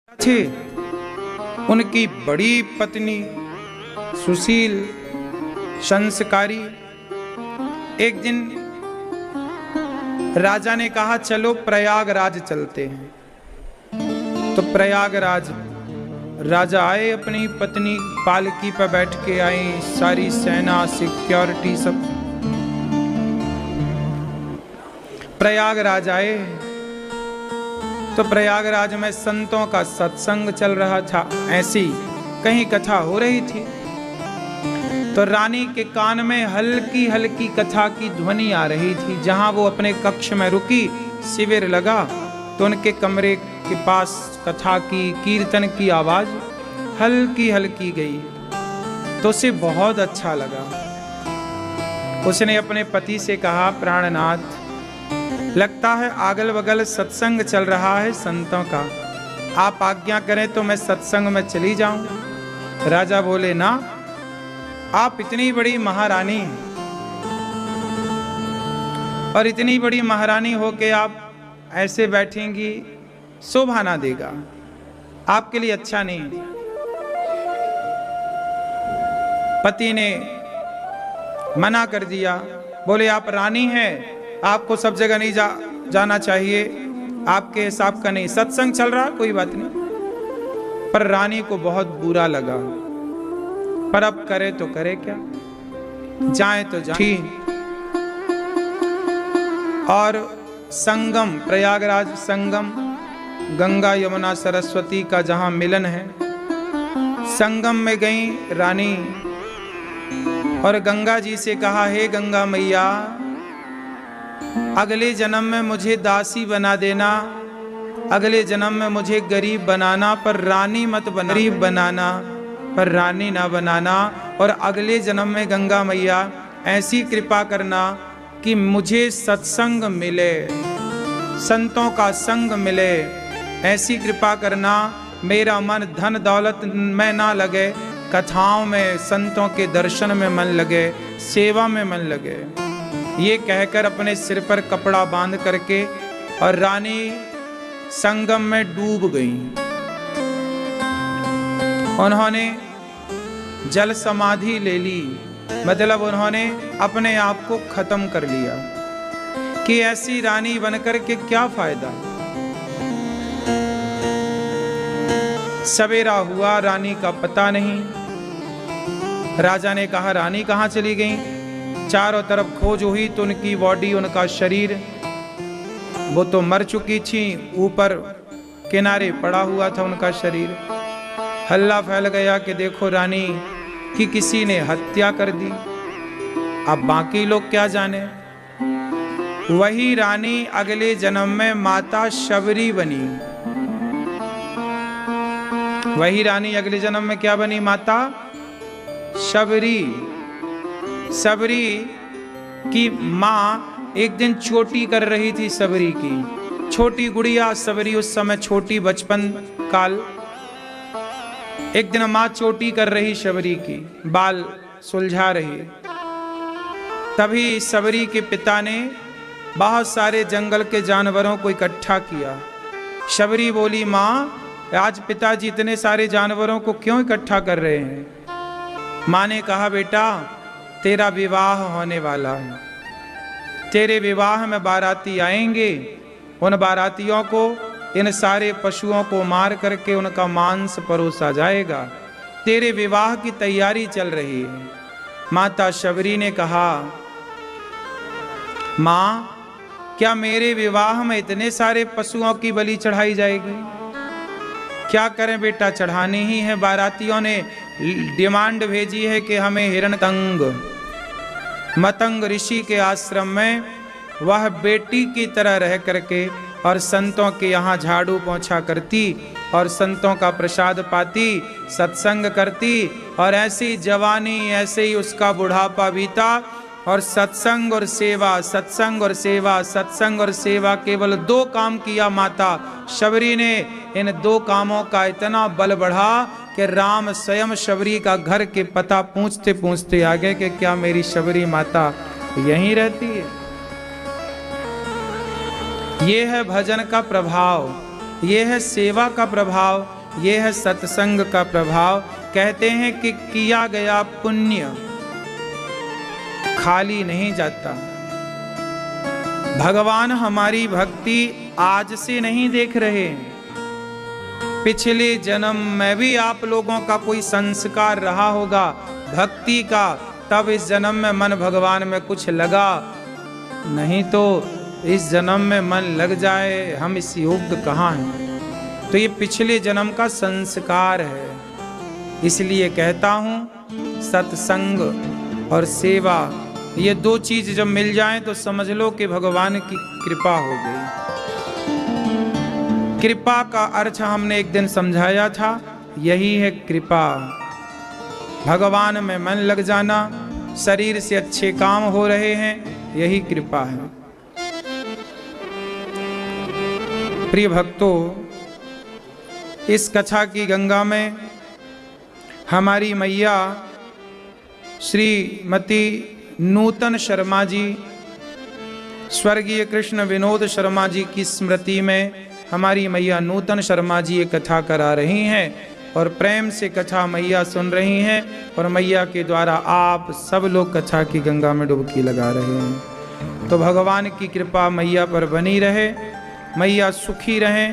थे। उनकी बड़ी पत्नी सुशील संस्कारी। एक दिन राजा ने कहा चलो प्रयागराज चलते हैं। तो प्रयागराज राजा आए, अपनी पत्नी पालकी पर बैठ के आई, सारी सेना सिक्योरिटी सब प्रयागराज आए। तो प्रयागराज में संतों का सत्संग चल रहा था, ऐसी कहीं कथा हो रही थी। तो रानी के कान में हल्की हल्की कथा की ध्वनि आ रही थी। जहां वो अपने कक्ष में रुकी, शिविर लगा, तो उनके कमरे के पास कथा की, कीर्तन की आवाज हल्की हल्की गई। तो उसे बहुत अच्छा लगा। उसने अपने पति से कहा, प्राणनाथ, लगता है अगल बगल सत्संग चल रहा है संतों का, आप आज्ञा करें तो मैं सत्संग में चली जाऊं। राजा बोले, ना, आप इतनी बड़ी महारानी और इतनी बड़ी महारानी होके आप ऐसे बैठेंगी, शोभा ना देगा, आपके लिए अच्छा नहीं। पति ने मना कर दिया, बोले आप रानी हैं, आपको सब जगह नहीं जाना चाहिए, आपके हिसाब का नहीं, सत्संग चल रहा कोई बात नहीं। पर रानी को बहुत बुरा लगा, पर अब करे तो करे क्या, जाए तो जाए। और संगम, प्रयागराज संगम, गंगा यमुना सरस्वती का जहां मिलन है, संगम में गई रानी और गंगा जी से कहा, हे गंगा मैया, अगले जन्म में मुझे दासी बना देना, अगले जन्म में मुझे गरीब बनाना, पर रानी मत बना, गरीब बनाना पर रानी ना बनाना। और अगले जन्म में गंगा मैया ऐसी कृपा करना कि मुझे सत्संग मिले, संतों का संग मिले, ऐसी कृपा करना, मेरा मन धन दौलत में ना लगे, कथाओं में, संतों के दर्शन में मन लगे, सेवा में मन लगे। ये कहकर अपने सिर पर कपड़ा बांध करके और रानी संगम में डूब गई। उन्होंने जल समाधि ले ली, मतलब उन्होंने अपने आप को खत्म कर लिया कि ऐसी रानी बनकर के क्या फायदा। सवेरा हुआ, रानी का पता नहीं। राजा ने कहा, रानी कहाँ चली गई? चारों तरफ खोज हुई तो उनकी बॉडी, उनका शरीर, वो तो मर चुकी थी, ऊपर किनारे पड़ा हुआ था उनका शरीर। हल्ला फैल गया कि देखो रानी की किसी ने हत्या कर दी। अब बाकी लोग क्या जाने। वही रानी अगले जन्म में माता शबरी बनी। वही रानी अगले जन्म में क्या बनी? माता शबरी। सबरी की माँ एक दिन चोटी कर रही थी, सबरी की छोटी गुड़िया सबरी, उस समय छोटी, बचपन काल। एक दिन माँ चोटी कर रही सबरी की, बाल सुलझा रही। तभी सबरी के पिता ने बहुत सारे जंगल के जानवरों को इकट्ठा किया। सबरी बोली, माँ, आज पिताजी इतने सारे जानवरों को क्यों इकट्ठा कर रहे हैं? माँ ने कहा, बेटा, तेरा विवाह होने वाला है, तेरे विवाह में बाराती आएंगे, उन बारातियों को, इन सारे पशुओं को मार करके उनका मांस परोसा जाएगा। तेरे विवाह की तैयारी चल रही है। माता शबरी ने कहा, माँ, क्या मेरे विवाह में इतने सारे पशुओं की बलि चढ़ाई जाएगी? क्या करें बेटा, चढ़ानी ही है। बारातियों ने डिमांड भेजी है कि हमें हिरणतंग, मतंग ऋषि के आश्रम में वह बेटी की तरह रह करके और संतों के यहाँ झाड़ू पोंछा करती और संतों का प्रसाद पाती, सत्संग करती, और ऐसी जवानी, ऐसे ही उसका बुढ़ापा बीता। और सत्संग और सेवा, सत्संग और सेवा, सत्संग और सेवा, केवल 2 काम किया माता शबरी ने। इन 2 कामों का इतना बल बढ़ा कि राम स्वयं शबरी का घर के पता पूछते पूछते आ गए कि क्या मेरी शबरी माता यहीं रहती है? ये है भजन का प्रभाव, ये है सेवा का प्रभाव, ये है सत्संग का प्रभाव। कहते हैं कि किया गया पुण्य खाली नहीं जाता। भगवान हमारी भक्ति आज से नहीं देख रहे हैं, पिछले जन्म में भी आप लोगों का कोई संस्कार रहा होगा भक्ति का, तब इस जन्म में मन भगवान में कुछ लगा, नहीं तो इस जन्म में मन लग जाए हम इस योग्य कहाँ हैं। तो ये पिछले जन्म का संस्कार है। इसलिए कहता हूँ सत्संग और सेवा, ये दो चीज जब मिल जाएं तो समझ लो कि भगवान की कृपा हो गई। कृपा का अर्थ हमने एक दिन समझाया था, यही है कृपा। भगवान में मन लग जाना, शरीर से अच्छे काम हो रहे हैं, यही कृपा है। प्रिय भक्तों, इस कथा की गंगा में हमारी मैया श्रीमती नूतन शर्मा जी, स्वर्गीय कृष्ण विनोद शर्मा जी की स्मृति में हमारी मैया नूतन शर्मा जी ये कथा करा रही हैं और प्रेम से कथा मैया सुन रही हैं और मैया के द्वारा आप सब लोग कथा की गंगा में डुबकी लगा रहे हैं। तो भगवान की कृपा मैया पर बनी रहे, मैया सुखी रहें।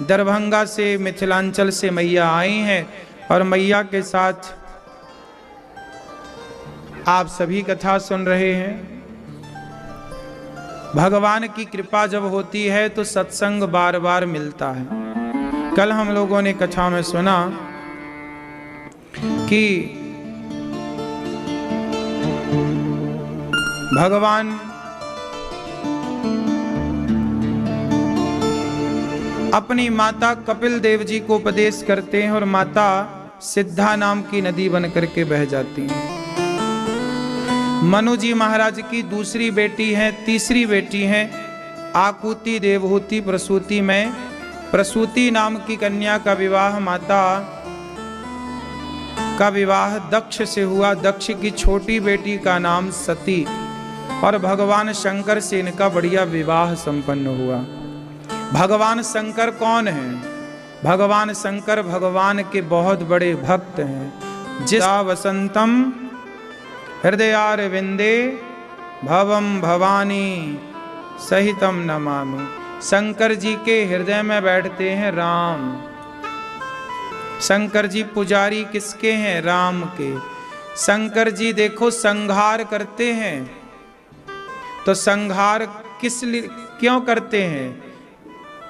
दरभंगा से, मिथिलांचल से मैया आई हैं और मैया के साथ आप सभी कथा सुन रहे हैं। भगवान की कृपा जब होती है तो सत्संग बार बार मिलता है। कल हम लोगों ने कथा में सुना कि भगवान अपनी माता कपिल देव जी को उपदेश करते हैं और माता सिद्धा नाम की नदी बन करके बह जाती हैं। मनु जी महाराज की दूसरी बेटी है, तीसरी बेटी है आकुति देवहूति प्रसूति में। प्रसूति नाम की कन्या का विवाह, माता का विवाह दक्ष से हुआ। दक्ष की छोटी बेटी का नाम सती और भगवान शंकर से इनका बढ़िया विवाह संपन्न हुआ। भगवान शंकर कौन है? भगवान शंकर भगवान के बहुत बड़े भक्त हैं। जिस वसंतम हृदयारविंदे भवम भवानी सहितम नमामि। शंकर जी के हृदय में बैठते हैं राम। शंकर जी पुजारी किसके हैं? राम के। शंकर जी देखो संहार करते हैं, तो संहार किस लिए क्यों करते हैं,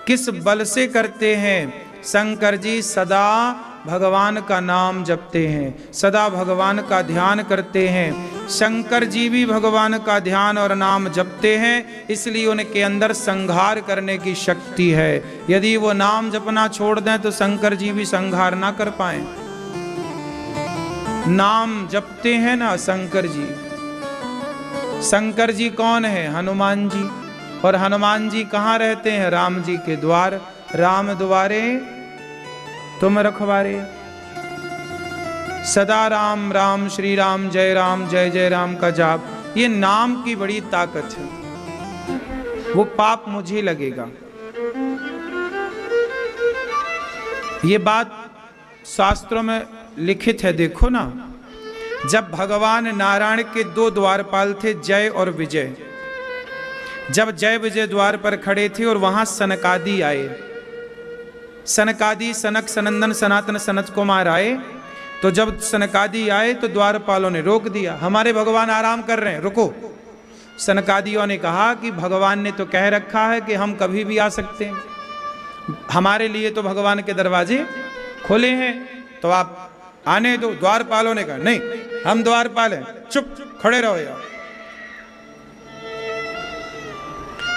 किस बल से करते हैं? शंकर जी सदा भगवान का नाम जपते हैं, सदा भगवान का ध्यान करते हैं। शंकर जी भी भगवान का ध्यान और नाम जपते हैं, इसलिए उनके अंदर संहार करने की शक्ति है। यदि वो नाम जपना छोड़ दें तो शंकर जी भी संहार ना कर पाए। नाम जपते हैं ना शंकर जी। शंकर जी कौन है? हनुमान जी। और हनुमान जी कहाँ रहते हैं? राम जी के द्वार। राम द्वारे तुम रखवारे। सदा राम राम श्री राम जय जय राम का जाप। ये नाम की बड़ी ताकत है। वो पाप मुझे लगेगा, ये बात शास्त्रों में लिखित है। देखो ना, जब भगवान नारायण के दो द्वारपाल थे, जय और विजय, जब जय विजय द्वार पर खड़े थे और वहां सनकादि आए, सनकादि सनक सनंदन सनातन सनत कुमार आए, तो जब सनकादि आए तो द्वारपालों ने रोक दिया। हमारे भगवान आराम कर रहे हैं, रुको। सनकादियों ने कहा कि भगवान ने तो कह रखा है कि हम कभी भी आ सकते हैं, हमारे लिए तो भगवान के दरवाजे खुले हैं, तो आप आने दो। द्वारपालों ने कहा नहीं, हम द्वारपाल हैं, चुप खड़े रहो यार।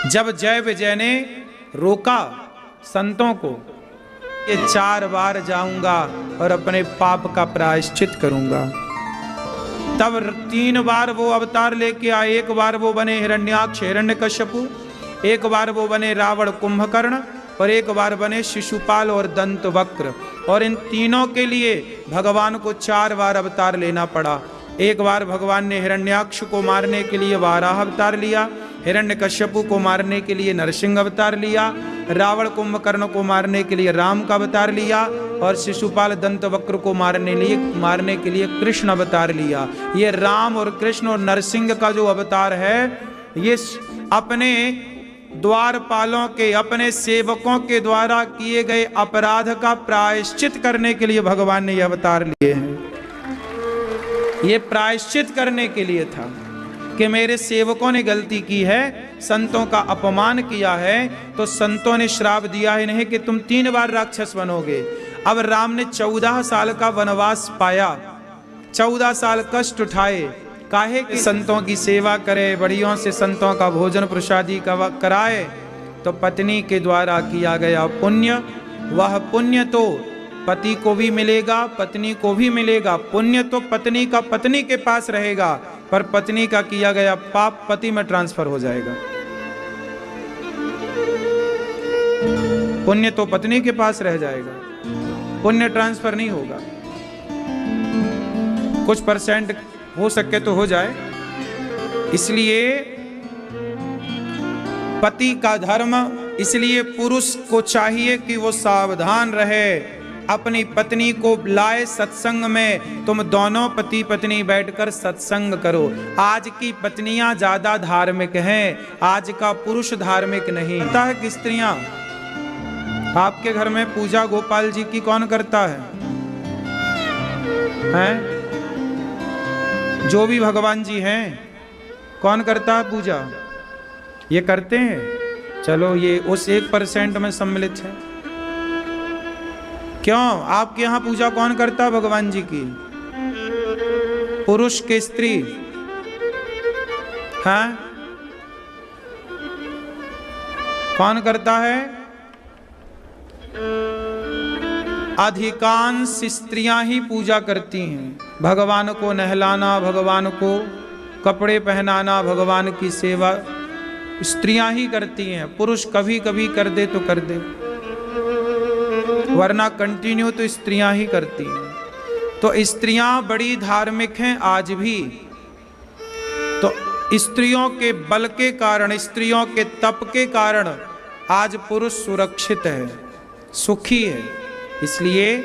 जब जय विजय ने रोका संतों को, ये 4 बार जाऊंगा और अपने पाप का प्रायश्चित करूंगा, तब 3 बार वो अवतार लेके आए। एक बार वो बने हिरण्याक्ष हिरण्यकश्यपु, एक बार वो बने रावण कुंभकर्ण, और एक बार बने शिशुपाल और दंत वक्र। और इन तीनों के लिए भगवान को 4 बार अवतार लेना पड़ा। एक बार भगवान ने हिरण्याक्ष को मारने के लिए वाराह अवतार लिया, हिरण्यकश्यपु को मारने के लिए नरसिंह अवतार लिया, रावण कुंभकर्ण को मारने के लिए राम का अवतार लिया और शिशुपाल दंतवक्र को मारने के लिए कृष्ण अवतार लिया। ये राम और कृष्ण और नरसिंह का जो अवतार है, ये अपने द्वारपालों के, अपने सेवकों के द्वारा किए गए अपराध का प्रायश्चित करने के लिए भगवान ने यह अवतार लिए हैं। ये प्रायश्चित करने के लिए था कि मेरे सेवकों ने गलती की है, संतों का अपमान किया है, तो संतों ने श्राप दिया है इन्हें कि तुम 3 बार राक्षस बनोगे। अब राम ने 14 साल का वनवास पाया, 14 साल कष्ट उठाए, काहे कि संतों की सेवा करे, बढ़ियों से संतों का भोजन प्रसादी कराए। तो पत्नी के द्वारा किया गया पुण्य, वह पुण्य तो पति को भी मिलेगा, पत्नी को भी मिलेगा। पुण्य तो पत्नी का पत्नी के पास रहेगा, पर पत्नी का किया गया पाप पति में ट्रांसफर हो जाएगा। पुण्य तो पत्नी के पास रह जाएगा, पुण्य ट्रांसफर नहीं होगा। कुछ परसेंट हो सके तो हो जाए। इसलिए पति का धर्म, इसलिए पुरुष को चाहिए कि वो सावधान रहे, अपनी पत्नी को लाए सत्संग में। तुम दोनों पति पत्नी बैठकर सत्संग करो। आज की पत्नियां ज्यादा धार्मिक हैं, आज का पुरुष धार्मिक नहीं। पता है कि स्त्रियां, आपके घर में पूजा गोपाल जी की कौन करता है? हैं? जो भी भगवान जी हैं, कौन करता है पूजा? ये करते हैं। चलो, ये उस 1% में सम्मिलित है। क्यों? आपके यहां पूजा कौन करता है भगवान जी की? पुरुष के स्त्री? हाँ, कौन करता है? अधिकांश स्त्रियां ही पूजा करती हैं। भगवान को नहलाना, भगवान को कपड़े पहनाना, भगवान की सेवा स्त्रियां ही करती हैं। पुरुष कभी कभी कर दे तो कर दे, वरना कंटिन्यू तो स्त्रियां ही करती हैं। तो स्त्रियां बड़ी धार्मिक हैं आज भी। तो स्त्रियों के बल के कारण, स्त्रियों के तप के कारण आज पुरुष सुरक्षित है, सुखी है। इसलिए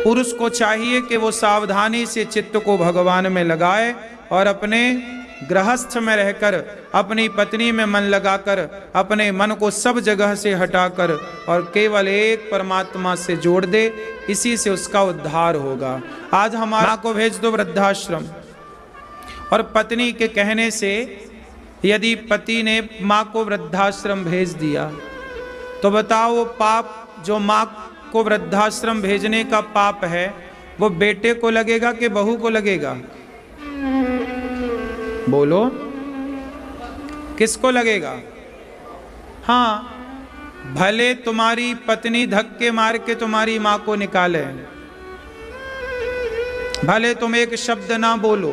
पुरुष को चाहिए कि वो सावधानी से चित्त को भगवान में लगाए और अपने गृहस्थ में रहकर, अपनी पत्नी में मन लगाकर, अपने मन को सब जगह से हटाकर और केवल एक परमात्मा से जोड़ दे। इसी से उसका उद्धार होगा। आज हमारा को भेज दो वृद्धाश्रम, और पत्नी के कहने से यदि पति ने माँ को वृद्धाश्रम भेज दिया, तो बताओ वो पाप जो माँ को वृद्धाश्रम भेजने का पाप है, वो बेटे को लगेगा कि बहू को लगेगा? बोलो, किसको लगेगा? हाँ, भले तुम्हारी पत्नी धक्के मार के तुम्हारी माँ को निकाले, भले तुम एक शब्द ना बोलो,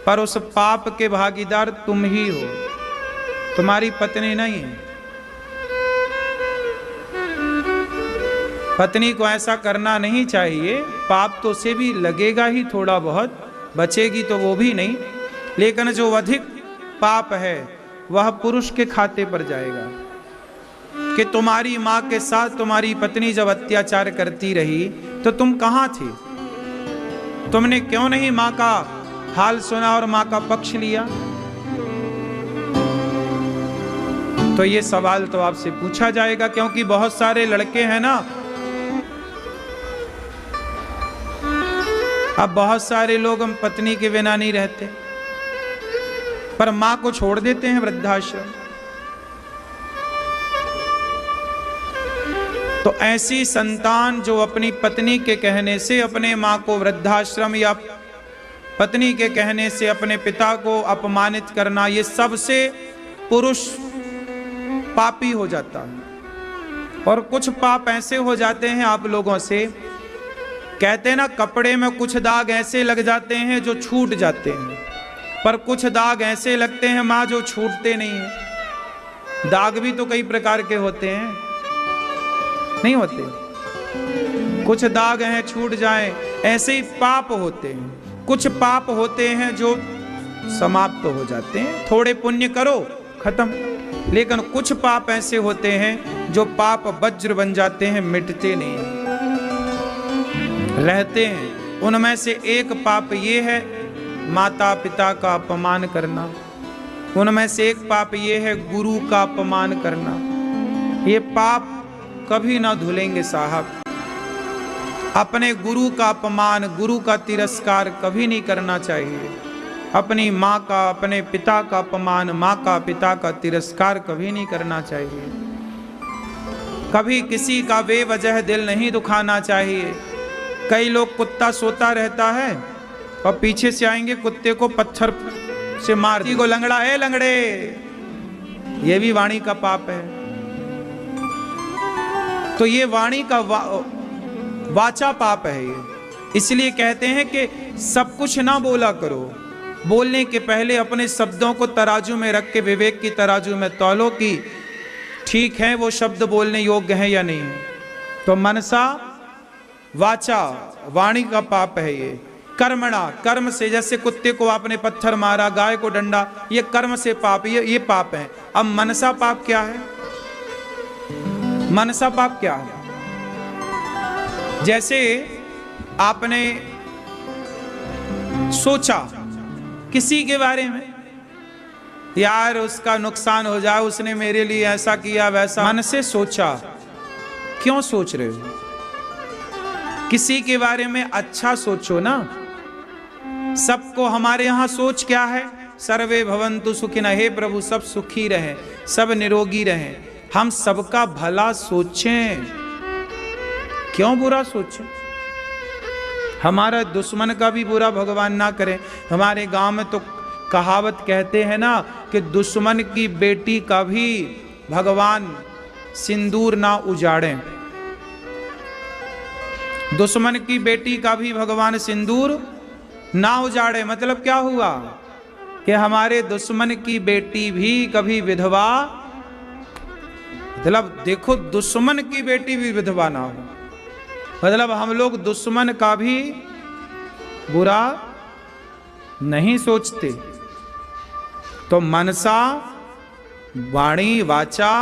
पर उस पाप के भागीदार तुम ही हो, तुम्हारी पत्नी नहीं है। पत्नी को ऐसा करना नहीं चाहिए। पाप तो उसे भी लगेगा ही, थोड़ा बहुत बचेगी तो वो भी नहीं, लेकिन जो अधिक पाप है वह पुरुष के खाते पर जाएगा। कि तुम्हारी माँ के साथ तुम्हारी पत्नी जब अत्याचार करती रही तो तुम कहाँ थे? तुमने क्यों नहीं माँ का हाल सुना और माँ का पक्ष लिया? तो ये सवाल तो आपसे पूछा जाएगा, क्योंकि बहुत सारे लड़के हैं ना, अब बहुत सारे लोग हम पत्नी के बिना नहीं रहते, पर मां को छोड़ देते हैं वृद्धाश्रम। तो ऐसी संतान जो अपनी पत्नी के कहने से अपने मां को वृद्धाश्रम, या पत्नी के कहने से अपने पिता को अपमानित करना, ये सबसे पुरुष पापी हो जाता है। और कुछ पाप ऐसे हो जाते हैं आप लोगों से, कहते हैं ना, कपड़े में कुछ दाग ऐसे लग जाते हैं जो छूट जाते हैं, पर कुछ दाग ऐसे लगते हैं माँ जो छूटते नहीं हैं। दाग भी तो कई प्रकार के होते हैं, नहीं होते? कुछ दाग हैं छूट जाएं, ऐसे ही पाप होते हैं। कुछ पाप होते हैं जो समाप्त हो जाते हैं। थोड़े पुण्य करो, खत्म। लेकिन कुछ पाप ऐसे होते हैं जो पाप वज्र बन जाते हैं, मिटते नहीं, रहते हैं। उनमें से एक पाप ये है माता पिता का अपमान करना, उनमें से एक पाप ये है गुरु का अपमान करना। ये पाप कभी ना धुलेंगे साहब। अपने गुरु का अपमान, गुरु का तिरस्कार कभी नहीं करना चाहिए। अपनी माँ का, अपने पिता का अपमान, माँ का पिता का तिरस्कार कभी नहीं करना चाहिए। कभी किसी का बेवजह दिल नहीं दुखाना चाहिए। कई लोग कुत्ता सोता रहता है और पीछे से आएंगे कुत्ते को पत्थर से मार को, लंगड़ा है लंगड़े, ये भी वाणी का पाप है। तो ये वाणी का वाचा पाप है ये। इसलिए कहते हैं कि सब कुछ ना बोला करो, बोलने के पहले अपने शब्दों को तराजू में रख के विवेक की तराजू में तौलो कि ठीक है वो शब्द बोलने योग्य है या नहीं है। तो मनसा वाचा वाणी का पाप है ये। कर्मणा, कर्म से, जैसे कुत्ते को आपने पत्थर मारा, गाय को डंडा, ये कर्म से पाप, ये पाप है। अब मनसा पाप क्या है? मनसा पाप क्या है? जैसे आपने सोचा किसी के बारे में, यार उसका नुकसान हो जाए, उसने मेरे लिए ऐसा किया वैसा, मन से सोचा। क्यों सोच रहे हो? किसी के बारे में अच्छा सोचो ना। सबको, हमारे यहां सोच क्या है? सर्वे भवन्तु सुखिनः, हे प्रभु सब सुखी रहें, सब निरोगी रहें। हम सबका भला सोचें, क्यों बुरा सोचें? हमारा दुश्मन का भी बुरा भगवान ना करें। हमारे गांव में तो कहावत कहते हैं ना कि दुश्मन की बेटी का भी भगवान सिंदूर ना उजाड़ें। दुश्मन की बेटी का भी भगवान सिंदूर ना उजाड़े। मतलब क्या हुआ कि हमारे दुश्मन की बेटी भी कभी विधवा, मतलब देखो दुश्मन की बेटी भी विधवा ना हो, मतलब हम लोग दुश्मन का भी बुरा नहीं सोचते। तो मनसा वाणी वाचा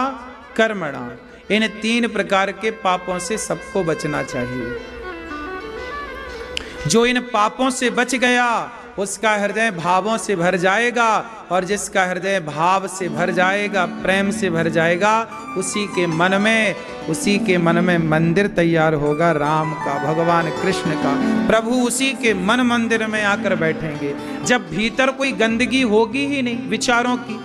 कर्मणा, इन 3 प्रकार के पापों से सबको बचना चाहिए। जो इन पापों से बच गया उसका हृदय भावों से भर जाएगा, और जिसका हृदय भाव से भर जाएगा, प्रेम से भर जाएगा, उसी के मन में मंदिर तैयार होगा राम का, भगवान कृष्ण का। प्रभु उसी के मन मंदिर में आकर बैठेंगे। जब भीतर कोई गंदगी होगी ही नहीं विचारों की,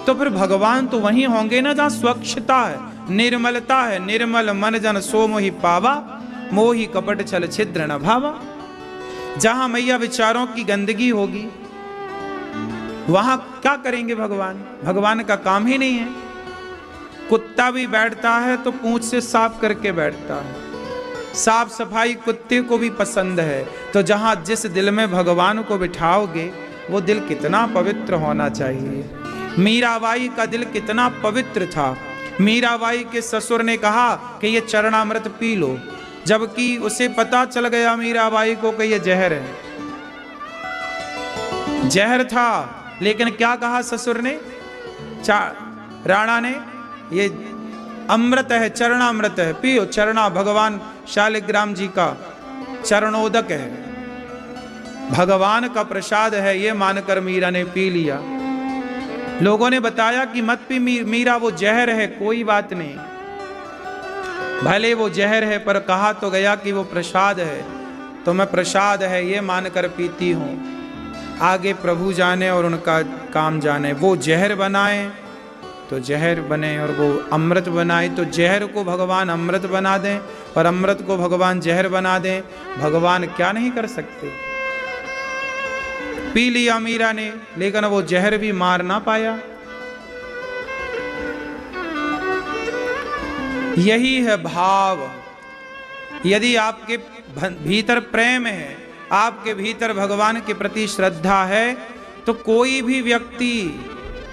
तो फिर भगवान तो वहीं होंगे ना जहां स्वच्छता है, निर्मलता है। निर्मल मन जन सो मोहि पावा, मोहि कपट छल छिद्र न भावा। जहां मैया विचारों की गंदगी होगी वहां क्या करेंगे भगवान? भगवान का काम ही नहीं है। कुत्ता भी बैठता है तो पूंछ से साफ करके बैठता है। साफ सफाई कुत्ते को भी पसंद है। तो जहां जिस दिल में भगवान को बिठाओगे वो दिल कितना पवित्र होना चाहिए। मीराबाई का दिल कितना पवित्र था। मीराबाई के ससुर ने कहा कि ये चरणामृत पी लो, जबकि उसे पता चल गया मीराबाई को कि ये जहर है, जहर था। लेकिन क्या कहा ससुर ने, राणा ने, ये अमृत है, चरणामृत है, पियो। चरणा भगवान शालिग्राम जी का चरणोदक है, भगवान का प्रसाद है, ये मानकर मीरा ने पी लिया। लोगों ने बताया कि मत पी मीरा, वो जहर है। कोई बात नहीं, भले वो जहर है, पर कहा तो गया कि वो प्रसाद है, तो मैं प्रसाद है ये मानकर पीती हूँ। आगे प्रभु जाने और उनका काम जाने। वो जहर बनाए तो जहर बने, और वो अमृत बनाए तो जहर को भगवान अमृत बना दें, और अमृत को भगवान जहर बना दें। भगवान क्या नहीं कर सकते। पी लिया मीरा ने, लेकिन वो जहर भी मार ना पाया। यही है भाव। यदि आपके भीतर प्रेम है, आपके भीतर भगवान के प्रति श्रद्धा है, तो कोई भी व्यक्ति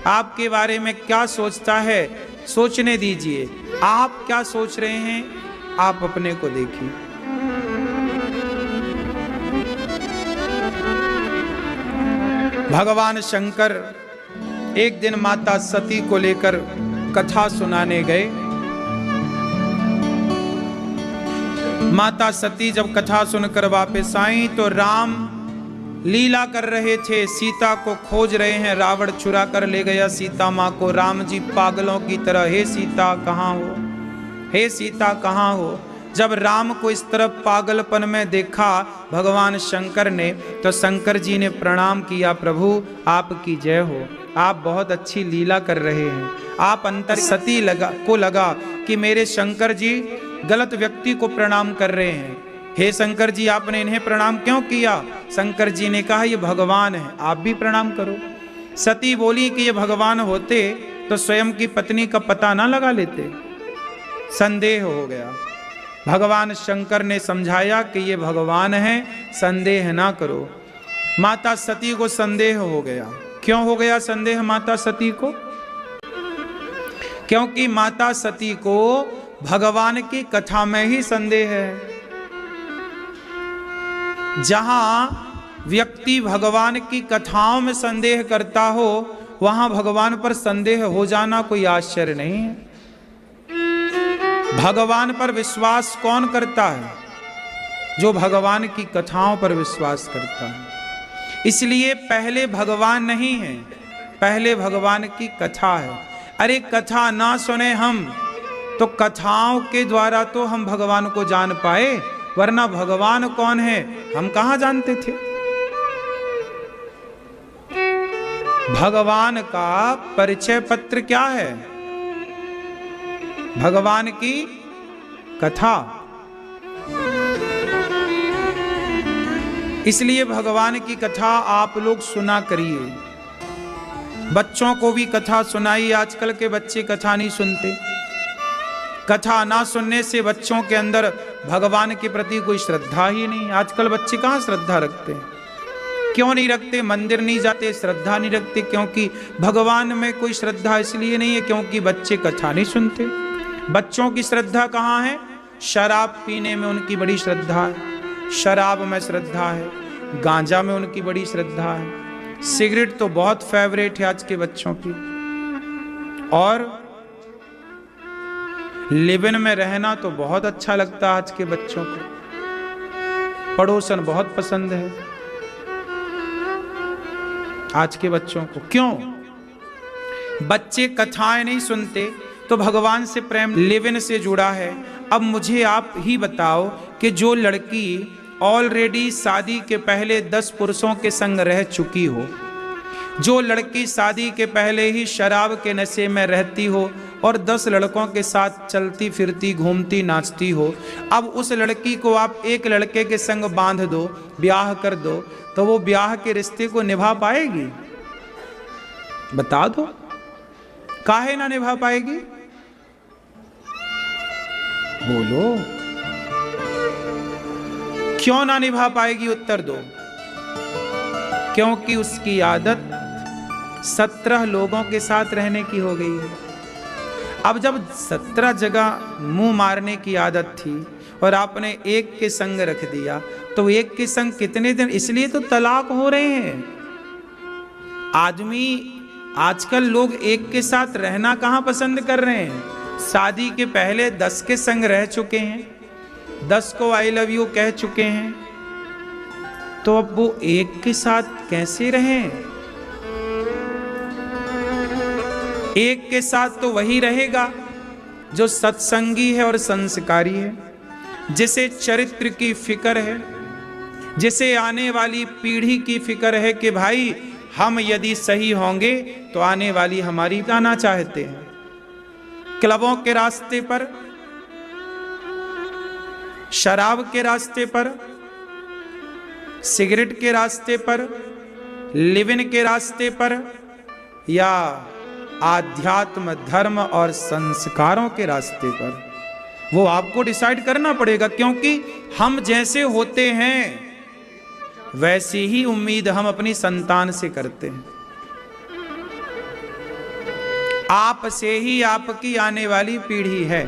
आपके बारे में क्या सोचता है सोचने दीजिए। आप क्या सोच रहे हैं आप अपने को देखिए। भगवान शंकर एक दिन माता सती को लेकर कथा सुनाने गए। माता सती जब कथा सुनकर वापस आई तो राम लीला कर रहे थे, सीता को खोज रहे हैं। रावण चुरा कर ले गया सीता माँ को। राम जी पागलों की तरह, हे सीता कहाँ हो, हे सीता कहाँ हो। जब राम को इस तरह पागलपन में देखा भगवान शंकर ने, तो शंकर जी ने प्रणाम किया, प्रभु आपकी जय हो, आप बहुत अच्छी लीला कर रहे हैं। आप अंतर सती लगा कि मेरे शंकर जी गलत व्यक्ति को प्रणाम कर रहे हैं। हे शंकर जी, आपने इन्हें प्रणाम क्यों किया? शंकर जी ने कहा ये भगवान है, आप भी प्रणाम करो। सती बोली कि ये भगवान होते तो स्वयं की पत्नी का पता ना लगा लेते। संदेह हो गया। भगवान शंकर ने समझाया कि ये भगवान है, संदेह ना करो। माता सती को संदेह हो गया। क्यों हो गया संदेह माता सती को? क्योंकि माता सती को भगवान की कथा में ही संदेह है। जहां व्यक्ति भगवान की कथाओं में संदेह करता हो, वहां भगवान पर संदेह हो जाना कोई आश्चर्य नहीं है। भगवान पर विश्वास कौन करता है? जो भगवान की कथाओं पर विश्वास करता है। इसलिए पहले भगवान नहीं है, पहले भगवान की कथा है। अरे कथा ना सुने हम तो कथाओं के द्वारा तो हम भगवान को जान पाए, वरना भगवान कौन है हम कहां जानते थे। भगवान का परिचय पत्र क्या है? भगवान की कथा। इसलिए भगवान की कथा आप लोग सुना करिए। बच्चों को भी कथा सुनाइए। आजकल के बच्चे कथा नहीं सुनते। कथा ना सुनने से बच्चों के अंदर भगवान के प्रति कोई श्रद्धा ही नहीं। आजकल बच्चे कहाँ श्रद्धा रखते हैं? क्यों नहीं रखते? मंदिर नहीं जाते, श्रद्धा नहीं रखते। क्योंकि भगवान में कोई श्रद्धा इसलिए नहीं है क्योंकि बच्चे कथा नहीं सुनते। बच्चों की श्रद्धा कहाँ है? शराब पीने में उनकी बड़ी श्रद्धा है, शराब में श्रद्धा है, गांजा में उनकी बड़ी श्रद्धा है, सिगरेट तो बहुत फेवरेट है आज के बच्चों की, और लिविन में रहना तो बहुत अच्छा लगता है आज के बच्चों को। पड़ोसन बहुत पसंद है आज के बच्चों को। क्यों? बच्चे कथाएं नहीं सुनते तो भगवान से प्रेम लिविन से जुड़ा है। अब मुझे आप ही बताओ कि जो लड़की ऑलरेडी शादी के पहले 10 पुरुषों के संग रह चुकी हो, जो लड़की शादी के पहले ही शराब के नशे में रहती हो और 10 लड़कों के साथ चलती फिरती घूमती नाचती हो, अब उस लड़की को आप एक लड़के के संग बांध दो, ब्याह कर दो, तो वो ब्याह के रिश्ते को निभा पाएगी? बता दो, काहे ना निभा पाएगी? बोलो, क्यों ना निभा पाएगी? उत्तर दो। क्योंकि उसकी आदत 17 लोगों के साथ रहने की हो गई है। अब जब 17 जगह मुंह मारने की आदत थी और आपने एक के संग रख दिया, तो एक के संग कितने दिन? इसलिए तो तलाक हो रहे हैं। आजकल लोग एक के साथ रहना कहां पसंद कर रहे हैं? शादी के पहले 10 के संग रह चुके हैं, 10 को आई लव यू कह चुके हैं, तो अब वो एक के साथ कैसे रहें? एक के साथ तो वही रहेगा जो सत्संगी है और संस्कारी है, जिसे चरित्र की फिक्र है, जिसे आने वाली पीढ़ी की फिक्र है कि भाई हम यदि सही होंगे तो आने वाली हमारी आना चाहते हैं। क्लबों के रास्ते पर, शराब के रास्ते पर, सिगरेट के रास्ते पर, लिविन के रास्ते पर, या आध्यात्म धर्म और संस्कारों के रास्ते पर, वो आपको डिसाइड करना पड़ेगा। क्योंकि हम जैसे होते हैं वैसी ही उम्मीद हम अपनी संतान से करते हैं। आप से ही आपकी आने वाली पीढ़ी है,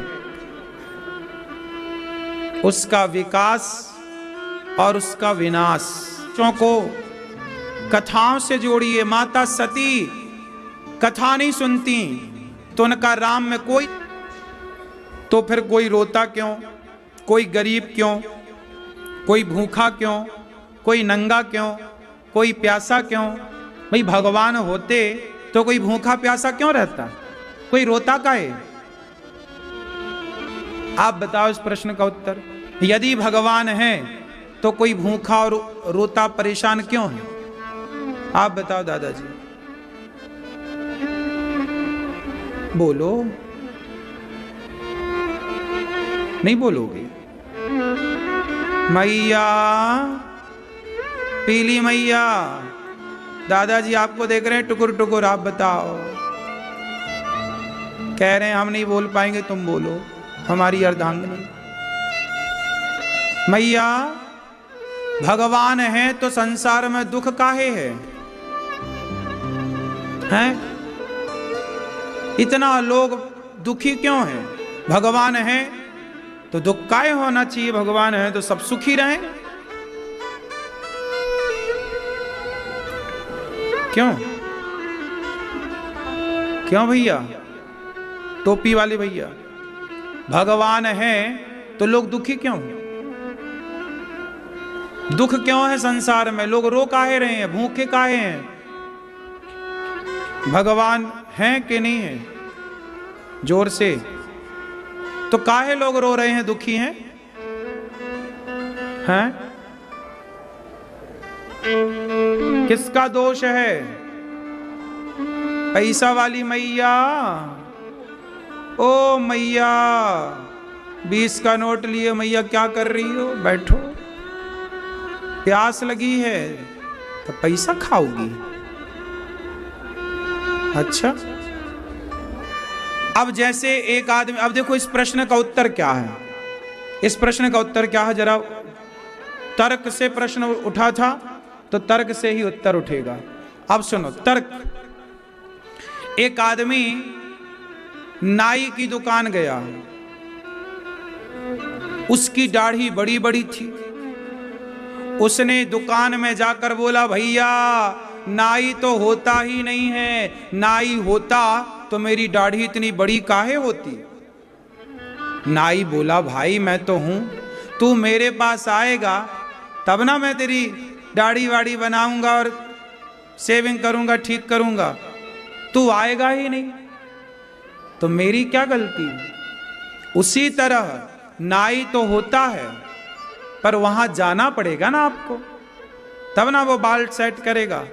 उसका विकास और उसका विनाश। बच्चों को कथाओं से जोड़िए। माता सती कथा नहीं सुनती तो उनका राम में कोई, तो फिर कोई रोता क्यों, कोई गरीब क्यों, कोई भूखा क्यों, कोई नंगा क्यों, कोई प्यासा क्यों? भाई भगवान होते तो कोई भूखा प्यासा क्यों रहता, कोई रोता का है? आप बताओ इस प्रश्न का उत्तर। यदि भगवान है तो कोई भूखा और रोता परेशान क्यों है? आप बताओ दादाजी, बोलो। नहीं बोलोगे? मैया, पीली मैया, दादाजी आपको देख रहे हैं टुकुर टुकुर, आप बताओ। कह रहे हैं हम नहीं बोल पाएंगे, तुम बोलो, हमारी अर्धांगिनी। मैया, भगवान है तो संसार में दुख काहे है? हैं? इतना लोग दुखी क्यों हैं? भगवान है तो दुख काहे होना चाहिए? भगवान है तो सब सुखी रहें। क्यों क्यों भैया, टोपी वाले भैया? भगवान है तो लोग दुखी क्यों? दुख क्यों है संसार में? लोग रो काहे रहे हैं, भूखे काहे हैं? भगवान है कि नहीं है? जोर से तो काहे लोग रो रहे हैं, दुखी हैं? हैं? किसका दोष है? पैसा वाली मैया, ओ मैया, 20 का नोट लिए मैया क्या कर रही हो? बैठो, प्यास लगी है तो पैसा खाओगी? अच्छा, अब जैसे एक आदमी, अब देखो इस प्रश्न का उत्तर क्या है? इस प्रश्न का उत्तर क्या है? जरा तर्क से प्रश्न उठा था तो तर्क से ही उत्तर उठेगा। अब सुनो तर्क। एक आदमी नाई की दुकान गया, उसकी दाढ़ी बड़ी बड़ी थी। उसने दुकान में जाकर बोला, भैया नाई तो होता ही नहीं है, नाई होता तो मेरी दाढ़ी इतनी बड़ी काहे होती? नाई बोला, भाई मैं तो हूं, तू मेरे पास आएगा तब ना मैं तेरी दाढ़ी वाड़ी बनाऊंगा और शेविंग करूंगा, ठीक करूंगा। तू आएगा ही नहीं तो मेरी क्या गलती? उसी तरह नाई तो होता है पर वहां जाना पड़ेगा ना आपको, तब ना वो बाल सेट करेगा।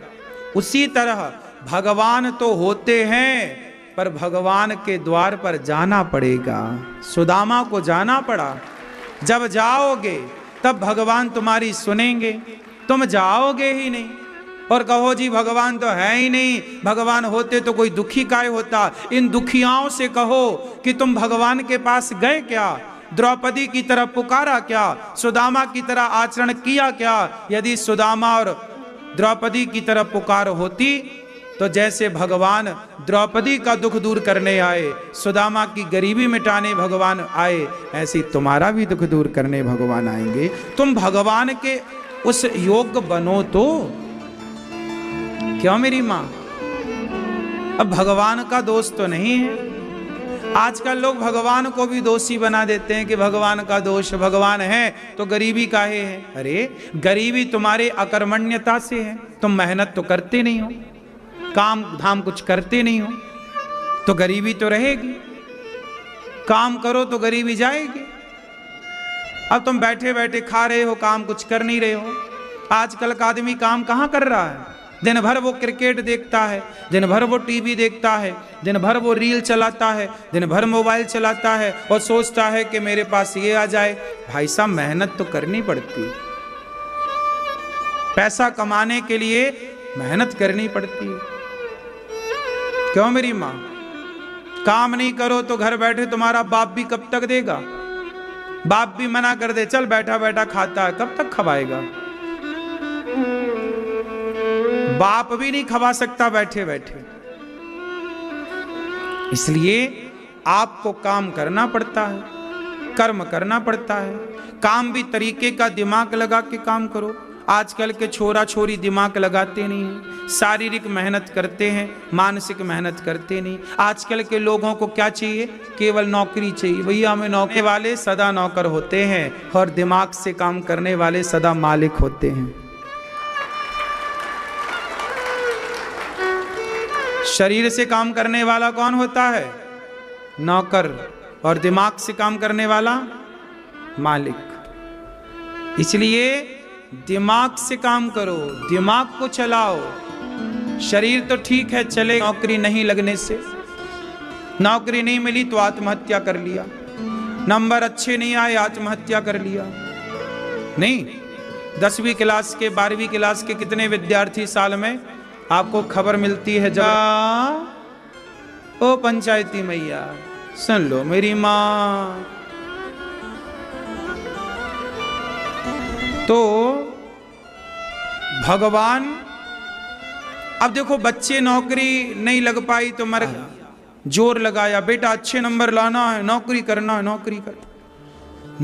उसी तरह भगवान तो होते हैं पर भगवान के द्वार पर जाना पड़ेगा। सुदामा को जाना पड़ा। जब जाओगे तब भगवान तुम्हारी सुनेंगे। तुम जाओगे ही नहीं और कहो जी भगवान तो है ही नहीं, भगवान होते तो कोई दुखी काहे होता? इन दुखियाओं से कहो कि तुम भगवान के पास गए क्या? द्रौपदी की तरह पुकारा क्या? सुदामा की तरह आचरण किया क्या? यदि सुदामा और द्रौपदी की तरह पुकार होती तो जैसे भगवान द्रौपदी का दुख दूर करने आए, सुदामा की गरीबी मिटाने भगवान आए, ऐसे तुम्हारा भी दुख दूर करने भगवान आएंगे। तुम भगवान के उस योग्य बनो तो। क्यों मेरी मां? अब भगवान का दोष तो नहीं है। आजकल लोग भगवान को भी दोषी बना देते हैं कि भगवान का दोष, भगवान है तो गरीबी काहे है? अरे गरीबी तुम्हारे अकर्मण्यता से है। तुम मेहनत तो करते नहीं हो, काम धाम कुछ करते नहीं हो, तो गरीबी तो रहेगी। काम करो तो गरीबी जाएगी। अब तुम बैठे बैठे खा रहे हो, काम कुछ कर नहीं रहे हो। आजकल का आदमी काम कहाँ कर रहा है? दिन भर वो क्रिकेट देखता है, दिन भर वो टीवी देखता है, दिन भर वो रील चलाता है, दिन भर मोबाइल चलाता है और सोचता है कि मेरे पास ये आ जाए। भाई साहब मेहनत तो करनी पड़ती, पैसा कमाने के लिए मेहनत करनी पड़ती है। क्यों मेरी मां? काम नहीं करो तो घर बैठे तुम्हारा बाप भी कब तक देगा? बाप भी मना कर दे, चल बैठा बैठा खाता है, कब तक खवाएगा? बाप भी नहीं खवा सकता बैठे बैठे। इसलिए आपको काम करना पड़ता है, कर्म करना पड़ता है। काम भी तरीके का दिमाग लगा के काम करो। आजकल के छोरा छोरी दिमाग लगाते नहीं हैं, शारीरिक मेहनत करते हैं, मानसिक मेहनत करते नहीं। आजकल के लोगों को क्या चाहिए? केवल नौकरी चाहिए। भैया हमें नौकरी वाले सदा नौकर होते हैं और दिमाग से काम करने वाले सदा मालिक होते हैं। शरीर से काम करने वाला कौन होता है? नौकर। और दिमाग से काम करने वाला मालिक। इसलिए दिमाग से काम करो, दिमाग को चलाओ। शरीर तो ठीक है चले, नौकरी नहीं लगने से, नौकरी नहीं मिली तो आत्महत्या कर लिया, नंबर अच्छे नहीं आए आत्महत्या कर लिया। नहीं, 10वीं क्लास के 12वीं क्लास के कितने विद्यार्थी साल में आपको खबर मिलती है जब ओ पंचायती मैया सुन लो मेरी माँ। तो भगवान, अब देखो बच्चे नौकरी नहीं लग पाई तो मर गया, जोर लगाया बेटा अच्छे नंबर लाना है, नौकरी करना है, नौकरी करना,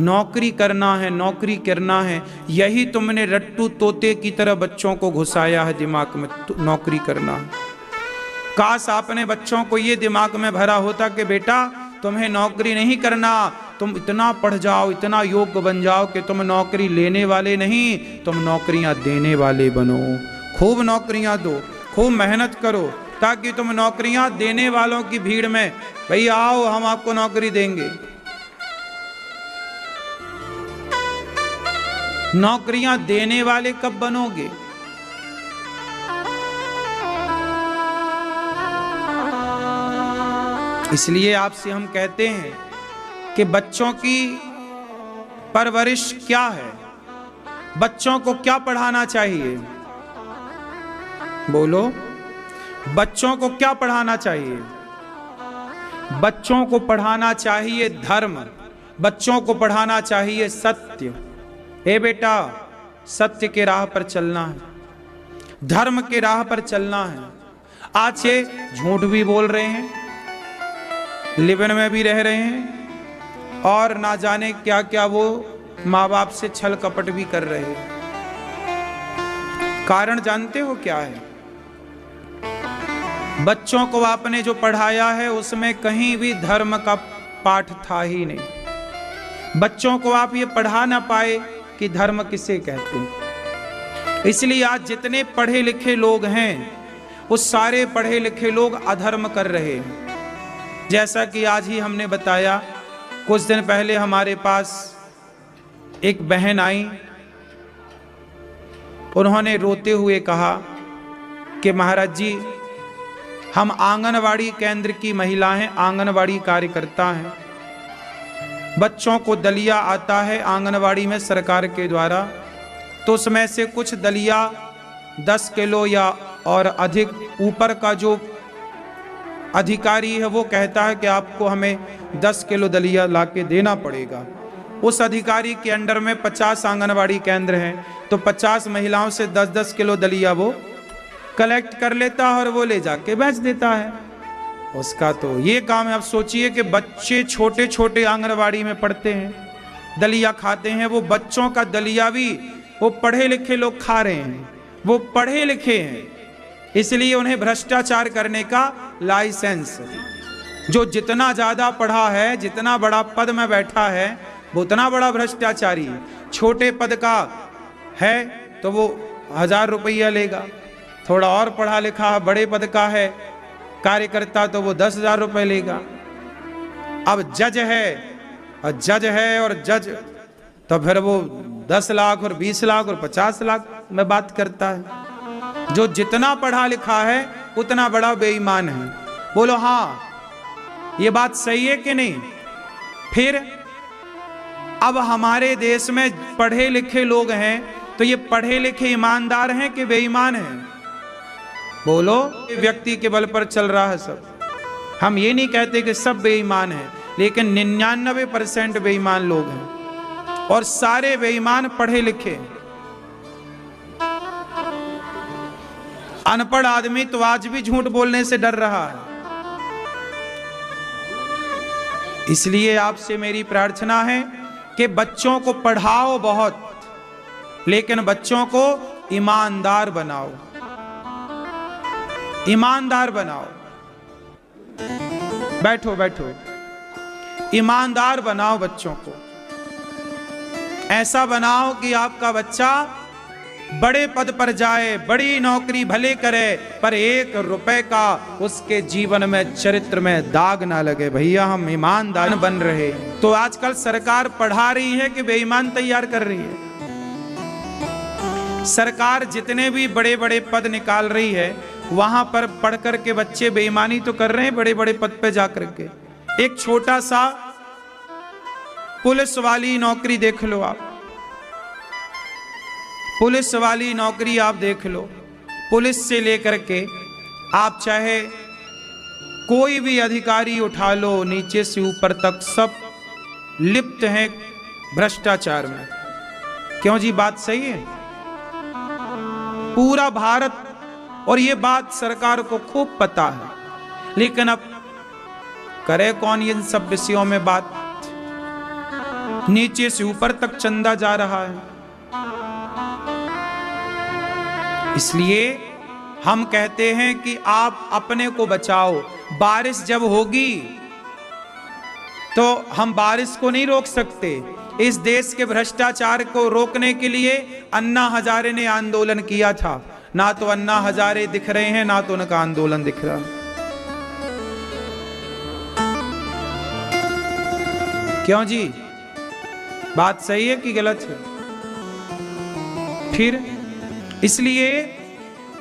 नौकरी करना है, नौकरी करना है। यही तुमने रट्टू तोते की तरह बच्चों को घुसाया है दिमाग में, नौकरी करना है। काश आपने बच्चों को ये दिमाग में भरा होता कि बेटा तुम्हें नौकरी नहीं करना, तुम इतना पढ़ जाओ, इतना योग्य बन जाओ कि तुम नौकरी लेने वाले नहीं, तुम नौकरियां देने वाले बनो। खूब नौकरियां दो, खूब मेहनत करो, ताकि तुम नौकरियां देने वालों की भीड़ में, भैया आओ हम आपको नौकरी देंगे। नौकरियां देने वाले कब बनोगे? इसलिए आपसे हम कहते हैं कि बच्चों की परवरिश क्या है, बच्चों को क्या पढ़ाना चाहिए? बोलो, बच्चों को क्या पढ़ाना चाहिए? बच्चों को पढ़ाना चाहिए धर्म, बच्चों को पढ़ाना चाहिए सत्य। ए बेटा, सत्य के राह पर चलना है, धर्म के राह पर चलना है। आज ये झूठ भी बोल रहे हैं, लिवन में भी रह रहे हैं, और ना जाने क्या क्या वो माँ बाप से छल कपट भी कर रहे हैं। कारण जानते हो क्या है? बच्चों को आपने जो पढ़ाया है उसमें कहीं भी धर्म का पाठ था ही नहीं। बच्चों को आप ये पढ़ा ना पाए कि धर्म किसे कहते हैं। इसलिए आज जितने पढ़े लिखे लोग हैं वो सारे पढ़े लिखे लोग अधर्म कर रहे हैं। जैसा कि आज ही हमने बताया, कुछ दिन पहले हमारे पास एक बहन आई, उन्होंने रोते हुए कहा कि महाराज जी हम आंगनवाड़ी केंद्र की महिला हैं, आंगनवाड़ी कार्यकर्ता हैं, बच्चों को दलिया आता है आंगनवाड़ी में सरकार के द्वारा, तो उसमें से कुछ दलिया 10 किलो या और अधिक ऊपर का जो अधिकारी है वो कहता है कि आपको हमें 10 किलो दलिया लाके देना पड़ेगा। उस अधिकारी के अंडर में 50 आंगनवाड़ी केंद्र हैं, तो 50 महिलाओं से 10-10 किलो दलिया वो कलेक्ट कर लेता है और वो ले जाके बेच देता है। उसका तो ये काम है। अब सोचिए कि बच्चे छोटे छोटे आंगनवाड़ी में पढ़ते हैं, दलिया खाते हैं, वो बच्चों का दलिया भी वो पढ़े लिखे लोग खा रहे हैं, वो पढ़े लिखे हैं, इसलिए उन्हें भ्रष्टाचार करने का लाइसेंस। जो जितना ज्यादा पढ़ा है, जितना बड़ा पद में बैठा है, वो उतना बड़ा भ्रष्टाचारी है। छोटे पद का है तो वो 1000 रुपया लेगा, थोड़ा और पढ़ा लिखा बड़े पद का है कार्यकर्ता तो वो 10,000 रुपये लेगा। अब जज है और जज तो फिर वो 10 लाख और 20 लाख और 50 लाख में बात करता है। जो जितना पढ़ा लिखा है उतना बड़ा बेईमान है। बोलो हाँ, ये बात सही है कि नहीं? फिर अब हमारे देश में पढ़े लिखे लोग हैं, तो ये पढ़े लिखे ईमानदार हैं कि बेईमान हैं? बोलो, व्यक्ति के बल पर चल रहा है सब। हम ये नहीं कहते कि सब बेईमान हैं, लेकिन 99% बेईमान लोग हैं, और सारे बेईमान पढ़े लिखे हैं। अनपढ़ आदमी तो आज भी झूठ बोलने से डर रहा है। इसलिए आपसे मेरी प्रार्थना है कि बच्चों को पढ़ाओ बहुत, लेकिन बच्चों को ईमानदार बनाओ, ईमानदार बनाओ। बैठो बैठो, ईमानदार बनाओ बच्चों को। ऐसा बनाओ कि आपका बच्चा बड़े पद पर जाए, बड़ी नौकरी भले करे, पर 1 रुपए का उसके जीवन में, चरित्र में दाग ना लगे। भैया हम ईमानदार बन रहे। तो आजकल सरकार पढ़ा रही है कि बेईमान तैयार कर रही है। सरकार जितने भी बड़े बड़े पद निकाल रही है, वहां पर पढ़ करके बच्चे बेईमानी तो कर रहे हैं बड़े बड़े पद पे जाकर के। एक छोटा सा पुलिस वाली नौकरी देख लो आप, पुलिस वाली नौकरी आप देख लो। पुलिस से लेकर के आप चाहे कोई भी अधिकारी उठा लो, नीचे से ऊपर तक सब लिप्त हैं भ्रष्टाचार में। क्यों जी, बात सही है? पूरा भारत, और ये बात सरकार को खूब पता है, लेकिन अब करे कौन इन सब विषयों में बात? नीचे से ऊपर तक चंदा जा रहा है। इसलिए हम कहते हैं कि आप अपने को बचाओ। बारिश जब होगी तो हम बारिश को नहीं रोक सकते। इस देश के भ्रष्टाचार को रोकने के लिए अन्ना हजारे ने आंदोलन किया था। ना तो अन्ना हजारे दिख रहे हैं, ना तो उनका आंदोलन दिख रहा है। क्यों जी, बात सही है कि गलत है? फिर इसलिए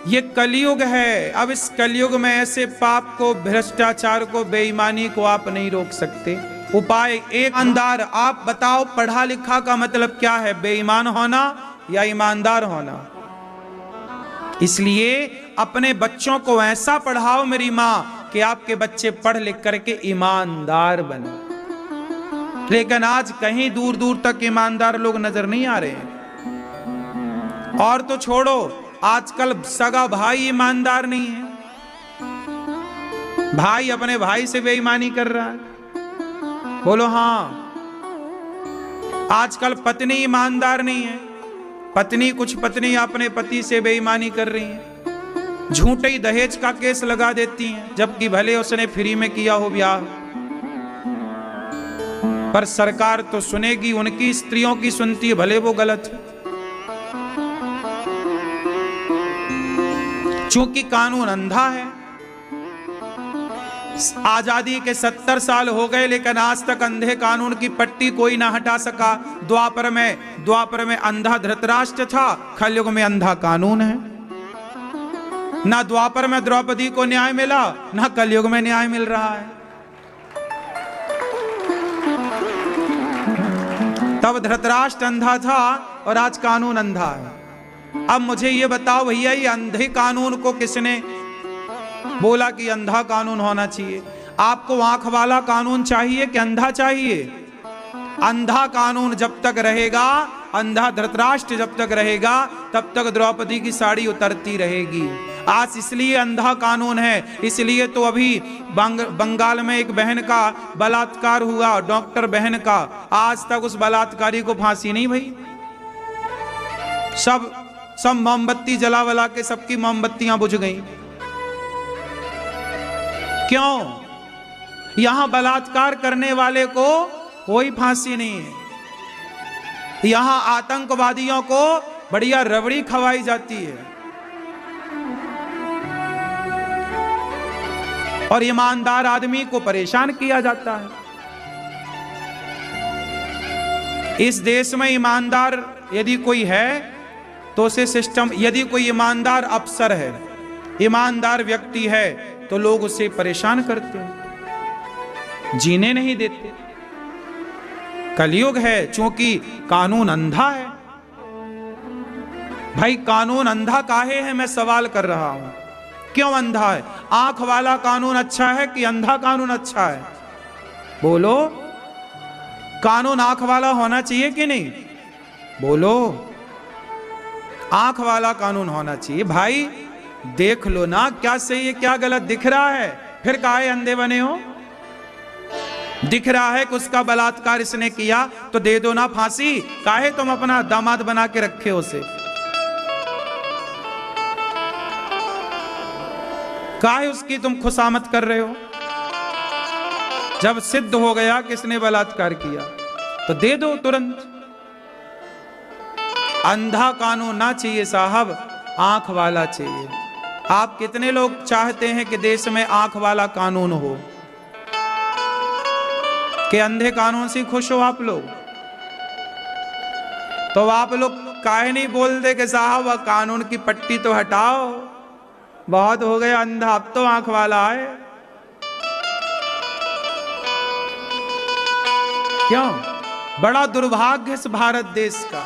ये कलयुग है। अब इस कलयुग में ऐसे पाप को, भ्रष्टाचार को, बेईमानी को आप नहीं रोक सकते। उपाय एक, ईमानदार। आप बताओ, पढ़ा लिखा का मतलब क्या है? बेईमान होना या ईमानदार होना? इसलिए अपने बच्चों को ऐसा पढ़ाओ मेरी माँ कि आपके बच्चे पढ़ लिख करके ईमानदार बने। लेकिन आज कहीं दूर दूर तक ईमानदार लोग नजर नहीं आ रहे हैं। और तो छोड़ो, आजकल सगा भाई ईमानदार नहीं है। भाई अपने भाई से बेईमानी कर रहा है। बोलो हाँ। आजकल पत्नी ईमानदार नहीं है। कुछ पत्नी अपने पति से बेईमानी कर रही हैं, झूठे ही दहेज का केस लगा देती हैं, जबकि भले उसने फ्री में किया हो ब्याह। पर सरकार तो सुनेगी, उनकी स्त्रियों की सुनती है, भले वो गलत है। चूंकि कानून अंधा है। आजादी के 70 साल हो गए, लेकिन आज तक अंधे कानून की पट्टी कोई ना हटा सका। द्वापर में अंधा धृतराष्ट्र था, कलयुग में अंधा कानून है। ना द्वापर में द्रौपदी को न्याय मिला, ना कलयुग में न्याय मिल रहा है। तब धृतराष्ट्र अंधा था और आज कानून अंधा है। अब मुझे ये बताओ भैया, ये अंधे कानून को किसने बोला कि अंधा कानून होना चाहिए? आपको आंख वाला कानून चाहिए कि अंधा चाहिए? अंधा कानून जब तक रहेगा, अंधा धृतराष्ट्र जब तक रहेगा, तब तक द्रौपदी की साड़ी उतरती रहेगी। आज इसलिए अंधा कानून है। इसलिए तो अभी बंगाल में एक बहन का बलात्कार हुआ, डॉक्टर बहन का। आज तक उस बलात्कारी को फांसी नहीं भई। सब मोमबत्ती जला वला के सबकी मोमबत्तियां बुझ गई। क्यों? यहां बलात्कार करने वाले को कोई फांसी नहीं है। यहां आतंकवादियों को बढ़िया रबड़ी खवाई जाती है और ईमानदार आदमी को परेशान किया जाता है। इस देश में ईमानदार यदि कोई है तो उसे सिस्टम, यदि कोई ईमानदार अफसर है, ईमानदार व्यक्ति है, तो लोग उसे परेशान करते हैं, जीने नहीं देते। कलयुग है, चूंकि कानून अंधा है। भाई कानून अंधा काहे है, मैं सवाल कर रहा हूं। क्यों अंधा है? आंख वाला कानून अच्छा है कि अंधा कानून अच्छा है? बोलो। कानून आंख वाला होना चाहिए कि नहीं? बोलो। आंख वाला कानून होना चाहिए। भाई देख लो ना, क्या सही है क्या गलत दिख रहा है, फिर काहे अंधे बने हो? दिख रहा है कि उसका बलात्कार इसने किया, तो दे दो ना फांसी, काहे तुम अपना दामाद बना के रखे उसे? काहे उसकी तुम खुशामद कर रहे हो? जब सिद्ध हो गया किसने बलात्कार किया तो दे दो तुरंत। अंधा कानून ना चाहिए साहब, आंख वाला चाहिए। आप कितने लोग चाहते हैं कि देश में आंख वाला कानून हो, कि अंधे कानून से खुश हो आप लोग? तो आप लोग काहे नहीं बोलते कि साहब वह कानून की पट्टी तो हटाओ, बहुत हो गया अंधा, अब तो आंख वाला है। क्यों? बड़ा दुर्भाग्य इस भारत देश का।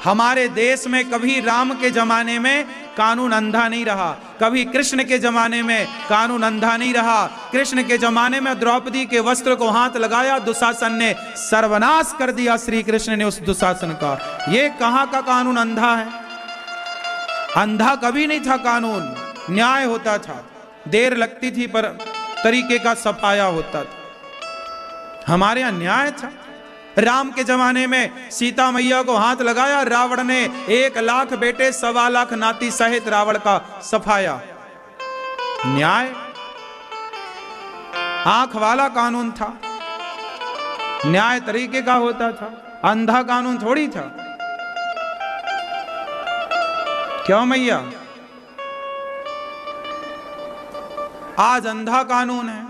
हमारे देश में कभी राम के जमाने में कानून अंधा नहीं रहा, कभी कृष्ण के जमाने में कानून अंधा नहीं रहा। कृष्ण के जमाने में द्रौपदी के वस्त्र को हाथ लगाया, दुशासन ने सर्वनाश कर दिया, श्री कृष्ण ने उस दुशासन का। ये कहां का कानून अंधा है? अंधा कभी नहीं था कानून, न्याय होता था, देर लगती थी पर तरीके का सफाया होता था। हमारे यहां न्याय था। राम के जमाने में सीता मैया को हाथ लगाया, रावण ने 1 लाख बेटे 1.25 लाख नाती सहित रावण का सफाया। न्याय, आंख वाला कानून था, न्याय तरीके का होता था, अंधा कानून थोड़ी था। क्यों मैया? आज अंधा कानून है।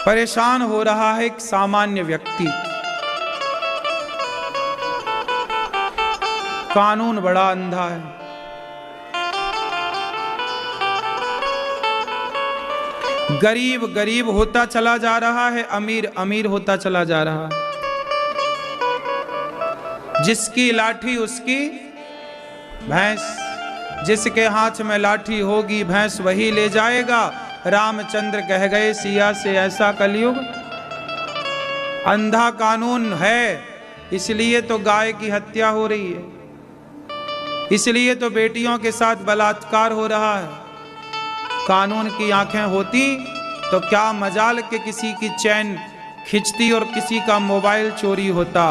परेशान हो रहा है एक सामान्य व्यक्ति, कानून बड़ा अंधा है। गरीब गरीब होता चला जा रहा है, अमीर अमीर होता चला जा रहा है। जिसकी लाठी उसकी भैंस, जिसके हाथ में लाठी होगी भैंस वही ले जाएगा। रामचंद्र कह गए सिया से ऐसा कलयुग। अंधा कानून है, इसलिए तो गाय की हत्या हो रही है, इसलिए तो बेटियों के साथ बलात्कार हो रहा है। कानून की आंखें होती तो क्या मजाल के किसी की चैन खिंचती और किसी का मोबाइल चोरी होता।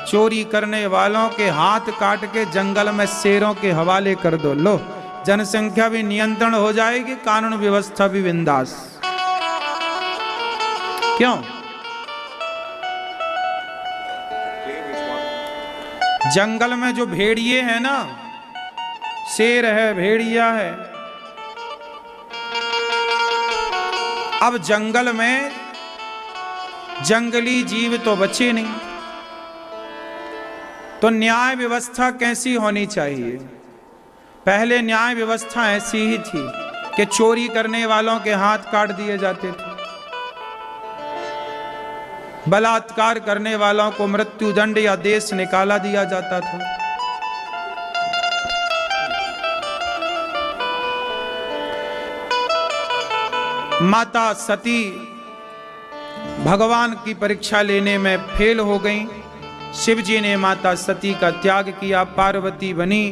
चोरी करने वालों के हाथ काट के जंगल में शेरों के हवाले कर दो, लो जनसंख्या भी नियंत्रण हो जाएगी, कानून व्यवस्था भी बिंदास। क्यों? जंगल में जो भेड़िए हैं ना, शेर है, भेड़िया है, अब जंगल में जंगली जीव तो बचे नहीं, तो न्याय व्यवस्था कैसी होनी चाहिए? पहले न्याय व्यवस्था ऐसी ही थी कि चोरी करने वालों के हाथ काट दिए जाते थे, बलात्कार करने वालों को मृत्युदंड या देश निकाला दिया जाता था। माता सती भगवान की परीक्षा लेने में फेल हो गई। शिव जी ने माता सती का त्याग किया, पार्वती बनी,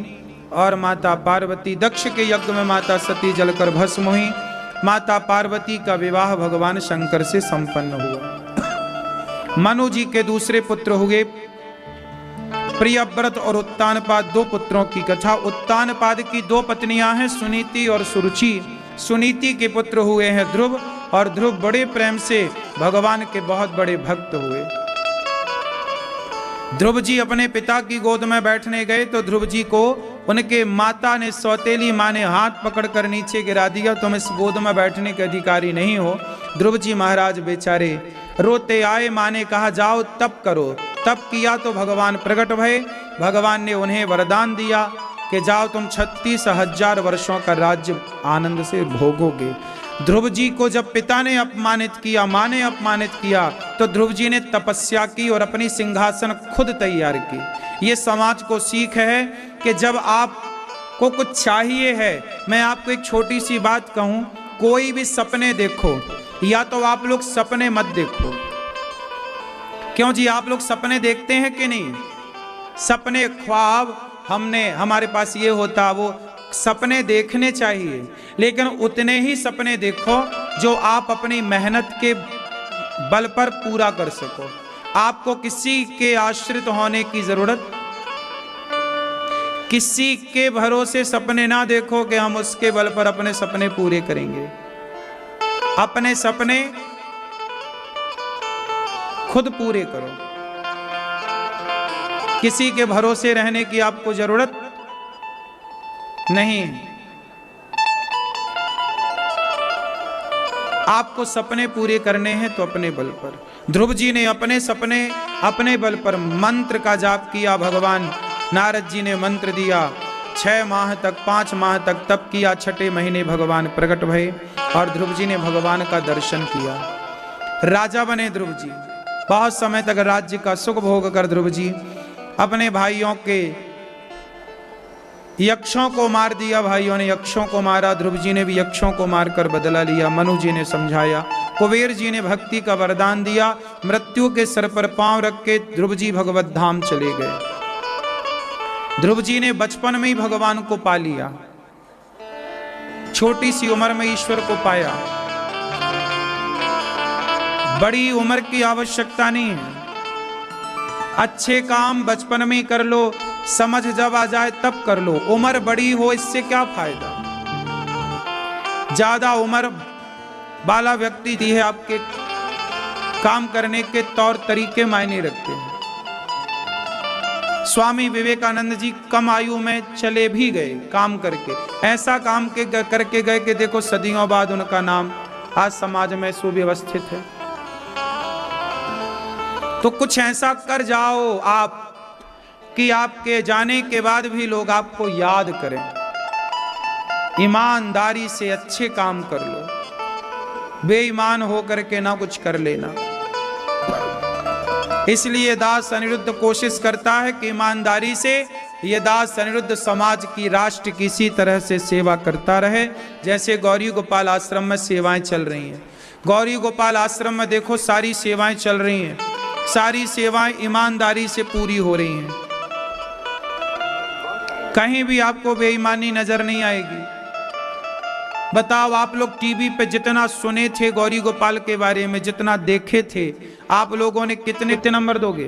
और माता पार्वती दक्ष के यज्ञ में माता सती जलकर भस्म हुई। माता पार्वती का विवाह भगवान शंकर से संपन्न हुआ। मनु जी के दूसरे पुत्र हुए प्रियव्रत और उत्तानपाद, 2 पुत्रों की कथा। उत्तानपाद की 2 पत्नियां हैं, सुनीति और सुरुचि। सुनीति के पुत्र हुए हैं ध्रुव, और ध्रुव बड़े प्रेम से भगवान के बहुत बड़े भक्त हुए। ध्रुव जी अपने पिता की गोद में बैठने गए तो ध्रुव जी को उनके माता ने, सौतेली माँ ने हाथ पकड़कर नीचे गिरा दिया, तुम इस गोद में बैठने के अधिकारी नहीं हो। ध्रुव जी महाराज बेचारे रोते आए। माँ ने कहा जाओ तप करो। तप किया तो भगवान प्रकट भये। भगवान ने उन्हें वरदान दिया कि जाओ तुम 36,000 वर्षों का राज्य आनंद से भोगोगे। ध्रुव जी को जब पिता ने अपमानित किया, माँ ने अपमानित किया, तो ध्रुव जी ने तपस्या की और अपनी सिंहासन खुद तैयार की। ये समाज को सीख है कि जब आपको कुछ चाहिए है, मैं आपको एक छोटी सी बात कहूं, कोई भी सपने देखो या तो आप लोग सपने मत देखो। क्यों जी? आप लोग सपने देखते हैं कि नहीं? सपने, ख्वाब, हमारे पास ये होता, वो सपने देखने चाहिए, लेकिन उतने ही सपने देखो जो आप अपनी मेहनत के बल पर पूरा कर सको। आपको किसी के आश्रित होने की जरूरत, किसी के भरोसे सपने ना देखो कि हम उसके बल पर अपने सपने पूरे करेंगे। अपने सपने खुद पूरे करो, किसी के भरोसे रहने की आपको जरूरत नहीं। आपको सपने पूरे करने हैं तो अपने बल पर। ध्रुव जी ने अपने सपने अपने बल पर मंत्र का जाप किया। भगवान नारद जी ने मंत्र दिया, 6 माह तक 5 माह तक तप किया। 6ठे महीने भगवान प्रकट भये और ध्रुव जी ने भगवान का दर्शन किया। राजा बने ध्रुव जी। बहुत समय तक राज्य का सुख भोग कर ध्रुव जी अपने भाइयों के यक्षों को मार दिया। भाइयों ने यक्षों को मारा, ध्रुव जी ने भी यक्षों को मारकर बदला लिया। मनु जी ने समझाया, कुबेर जी ने भक्ति का वरदान दिया। मृत्यु के सर पर पांव रख के ध्रुव जी भगवत धाम चले गए। ध्रुव जी ने बचपन में ही भगवान को पा लिया, छोटी सी उम्र में ईश्वर को पाया। बड़ी उम्र की आवश्यकता नहीं है, अच्छे काम बचपन में ही कर लो, समझ जब आ जाए तब कर लो। उम्र बड़ी हो इससे क्या फायदा। ज्यादा उम्र वाला व्यक्ति दी है, आपके काम करने के तौर तरीके मायने रखते हैं। स्वामी विवेकानंद जी कम आयु में चले भी गए काम करके, ऐसा काम करके गए कि देखो सदियों बाद उनका नाम आज समाज में सुव्यवस्थित है। तो कुछ ऐसा कर जाओ आप कि आपके जाने के बाद भी लोग आपको याद करें। ईमानदारी से अच्छे काम कर लो, बेईमान होकर के ना कुछ कर लेना। इसलिए दास अनिरुद्ध कोशिश करता है कि ईमानदारी से ये दास अनिरुद्ध समाज की, राष्ट्र की इसी तरह से सेवा करता रहे जैसे गौरी गोपाल आश्रम में सेवाएं चल रही हैं। गौरी गोपाल आश्रम में देखो सारी सेवाएं चल रही हैं, सारी सेवाएं ईमानदारी से पूरी हो रही हैं। कहीं भी आपको बेईमानी नजर नहीं आएगी। बताओ, आप लोग टीवी पे जितना सुने थे गौरी गोपाल के बारे में, जितना देखे थे, आप लोगों ने कितने नंबर दोगे?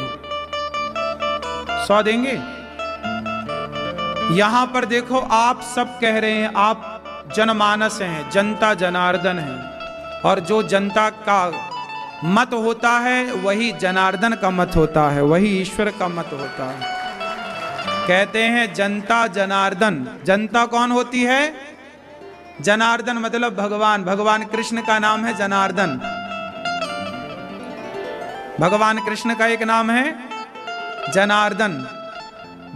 100 देंगे? यहां पर देखो आप सब कह रहे हैं आप जनमानस हैं, जनता जनार्दन है, और जो जनता का मत होता है वही जनार्दन का मत होता है, वही ईश्वर का मत होता है। कहते हैं जनता जनार्दन। जनता कौन होती है? जनार्दन मतलब भगवान। भगवान कृष्ण का नाम है जनार्दन। भगवान कृष्ण का एक नाम है जनार्दन,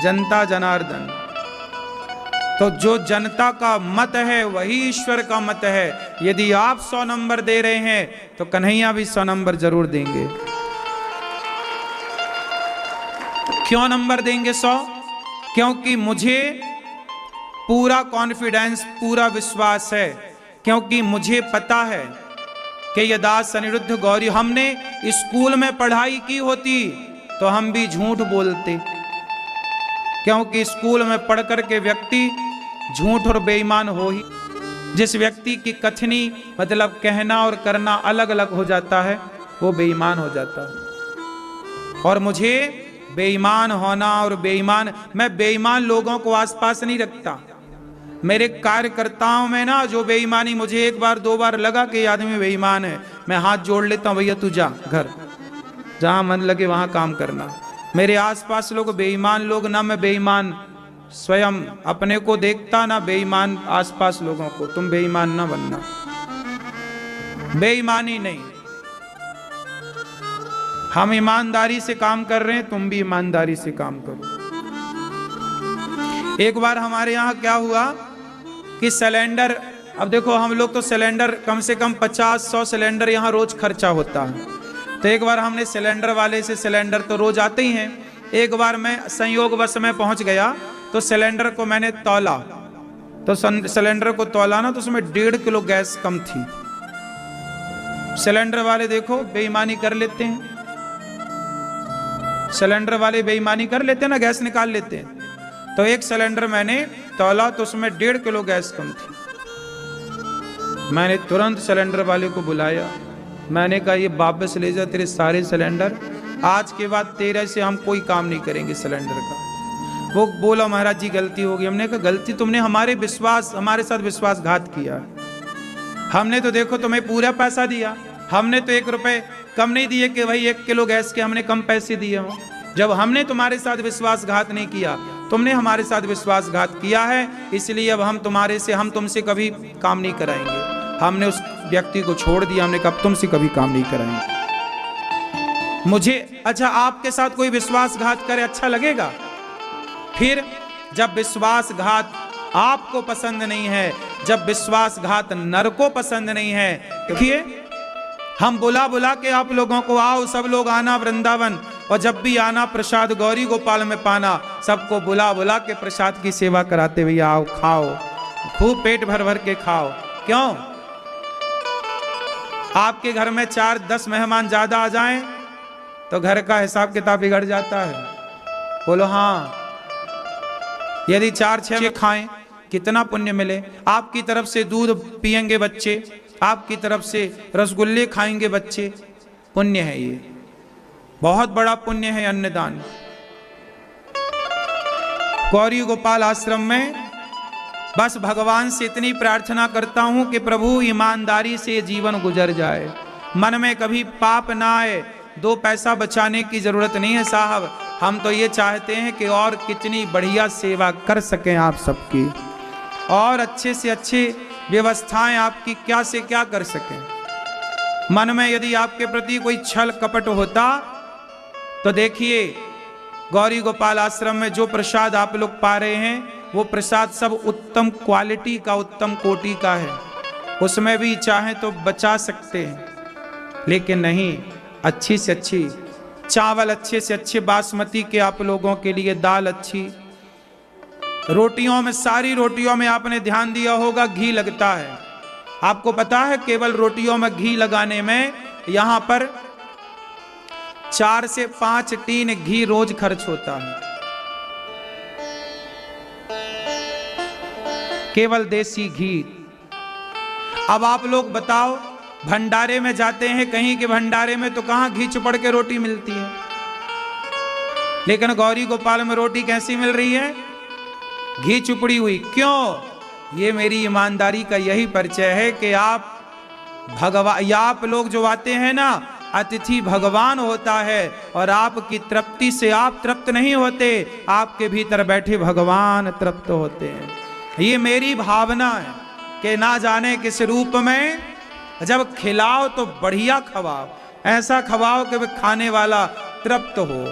जनता जनार्दन। तो जो जनता का मत है वही ईश्वर का मत है। यदि आप 100 नंबर दे रहे हैं तो कन्हैया भी 100 नंबर जरूर देंगे। क्यों नंबर देंगे 100? क्योंकि मुझे पूरा कॉन्फिडेंस, पूरा विश्वास है, क्योंकि मुझे पता है कि ये दास अनिरुद्ध गौरी, हमने स्कूल में पढ़ाई की होती तो हम भी झूठ बोलते, क्योंकि स्कूल में पढ़ कर के व्यक्ति झूठ और बेईमान हो ही। जिस व्यक्ति की कथनी मतलब कहना और करना अलग अलग हो जाता है वो बेईमान हो जाता है। और मुझे बेईमान होना और मैं बेईमान लोगों को आसपास नहीं रखता। मेरे कार्यकर्ताओं में ना जो बेईमानी मुझे एक बार 2 बार लगा कि आदमी बेईमान है, मैं हाथ जोड़ लेता हूं, भैया तू जा घर, जहां मन लगे वहां काम करना। मेरे आसपास लोग बेईमान लोग, ना मैं बेईमान स्वयं अपने को देखता, ना बेईमान आसपास लोगों को। तुम बेईमान ना बनना, बेईमानी नहीं। हम ईमानदारी से काम कर रहे हैं, तुम भी ईमानदारी से काम करो। एक बार हमारे यहाँ क्या हुआ कि सिलेंडर, अब देखो हम लोग तो सिलेंडर कम से कम 50-100 सिलेंडर यहाँ रोज खर्चा होता है। तो एक बार हमने सिलेंडर वाले से, सिलेंडर तो रोज आते ही हैं, एक बार मैं संयोगवश में पहुंच गया तो सिलेंडर को मैंने तौला, तो सिलेंडर को तौला ना तो उसमें 1.5 किलो गैस कम थी। सिलेंडर वाले देखो बेईमानी कर लेते हैं, सिलेंडर वाले बेईमानी कर लेते हैं ना, गैस निकाल लेते हैं। तो एक सिलेंडर मैंने तौला तो उसमें 1.5 किलो गैस कम थी। मैंने तुरंत सिलेंडर वाले को बुलाया, मैंने कहा ये वापस ले जा तेरे सारे सिलेंडर, आज के बाद तेरे से हम कोई काम नहीं करेंगे सिलेंडर का। वो बोला महाराज जी गलती हो गई। हमने कहा गलती तुमने हमारे साथ विश्वासघात किया। हमने तो देखो तुम्हें पूरा पैसा दिया, हमने तो 1 रुपए कम नहीं दिए कि भाई 1 किलो गैस के हमने कम पैसे दिए हों। जब हमने तुम्हारे साथ विश्वासघात नहीं किया, तुमने हमारे साथ विश्वासघात किया है, इसलिए अब हम तुमसे कभी काम नहीं कराएंगे। हमने उस व्यक्ति को छोड़ दिया, हमने कहा तुमसे कभी काम नहीं कराएंगे। मुझे अच्छा आपके साथ कोई विश्वासघात करे अच्छा लगेगा? फिर जब विश्वासघात आपको पसंद नहीं है, जब विश्वासघात नर को पसंद नहीं है, देखिए हम बुला बुला के आप लोगों को आओ, सब लोग आना वृंदावन, और जब भी आना प्रसाद गौरी गोपाल में पाना, सबको बुला बुला के प्रसाद की सेवा कराते, भैया आओ खाओ, खूब पेट भर भर के खाओ। क्यों? आपके घर में 4-10 मेहमान ज्यादा आ जाएं तो घर का हिसाब किताब बिगड़ जाता है। बोलो हाँ। यदि 4-6 खाएं कितना पुण्य मिले। आपकी तरफ से दूध पिएंगे बच्चे, आपकी तरफ से रसगुल्ले खाएंगे बच्चे, पुण्य है ये, बहुत बड़ा पुण्य है अन्नदान। गौरी गोपाल आश्रम में बस भगवान से इतनी प्रार्थना करता हूं कि प्रभु ईमानदारी से जीवन गुजर जाए, मन में कभी पाप ना आए। 2 पैसा बचाने की जरूरत नहीं है साहब, हम तो ये चाहते हैं कि और कितनी बढ़िया सेवा कर सकें आप सबकी, और अच्छे से अच्छे व्यवस्थाएं आपकी क्या से क्या कर सकें। मन में यदि आपके प्रति कोई छल कपट होता तो देखिए गौरी गोपाल आश्रम में जो प्रसाद आप लोग पा रहे हैं, वो प्रसाद सब उत्तम क्वालिटी का, उत्तम कोटि का है। उसमें भी चाहें तो बचा सकते हैं, लेकिन नहीं, अच्छी से अच्छी चावल, अच्छे से अच्छे बासमती के आप लोगों के लिए दाल अच्छी, रोटियों में, सारी रोटियों में आपने ध्यान दिया होगा घी लगता है। आपको पता है केवल रोटियों में घी लगाने में यहां पर 4 से 5 टीन घी रोज खर्च होता है, केवल देसी घी। अब आप लोग बताओ, भंडारे में जाते हैं कहीं के भंडारे में तो कहां घी चुपड़ के रोटी मिलती है, लेकिन गौरी गोपाल में रोटी कैसी मिल रही है? घी चुपड़ी हुई। क्यों? ये मेरी ईमानदारी का यही परिचय है कि आप लोग जो आते हैं ना, अतिथि भगवान होता है, और आपकी तृप्ति से आप तृप्त नहीं होते, आपके भीतर बैठे भगवान तृप्त होते हैं। ये मेरी भावना है कि ना जाने किस रूप में जब खिलाओ तो बढ़िया खवाओ, ऐसा खवाओ कि खाने वाला तृप्त हो,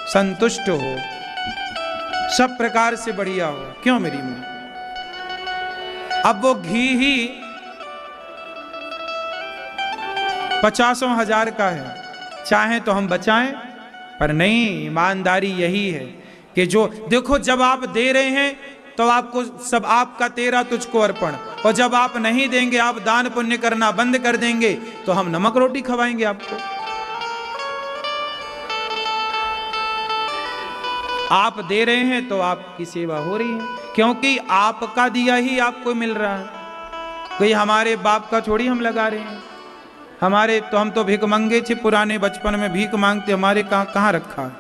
संतुष्ट हो, सब प्रकार से बढ़िया हो। क्यों मेरी मां? अब वो घी ही 50,000 का है, चाहे तो हम बचाएं, पर नहीं, ईमानदारी यही है कि जो देखो, जब आप दे रहे हैं तो आपको सब आपका तेरा तुझको अर्पण, और जब आप नहीं देंगे, आप दान पुण्य करना बंद कर देंगे, तो हम नमक रोटी खवाएंगे आपको। आप दे रहे हैं तो आपकी सेवा हो रही है, क्योंकि आपका दिया ही आपको मिल रहा है। कोई हमारे बाप का थोड़ी हम लगा रहे हैं। हमारे तो, हम तो भीख मंगे थे, पुराने बचपन में भीख मांगते, हमारे कहां रखा है।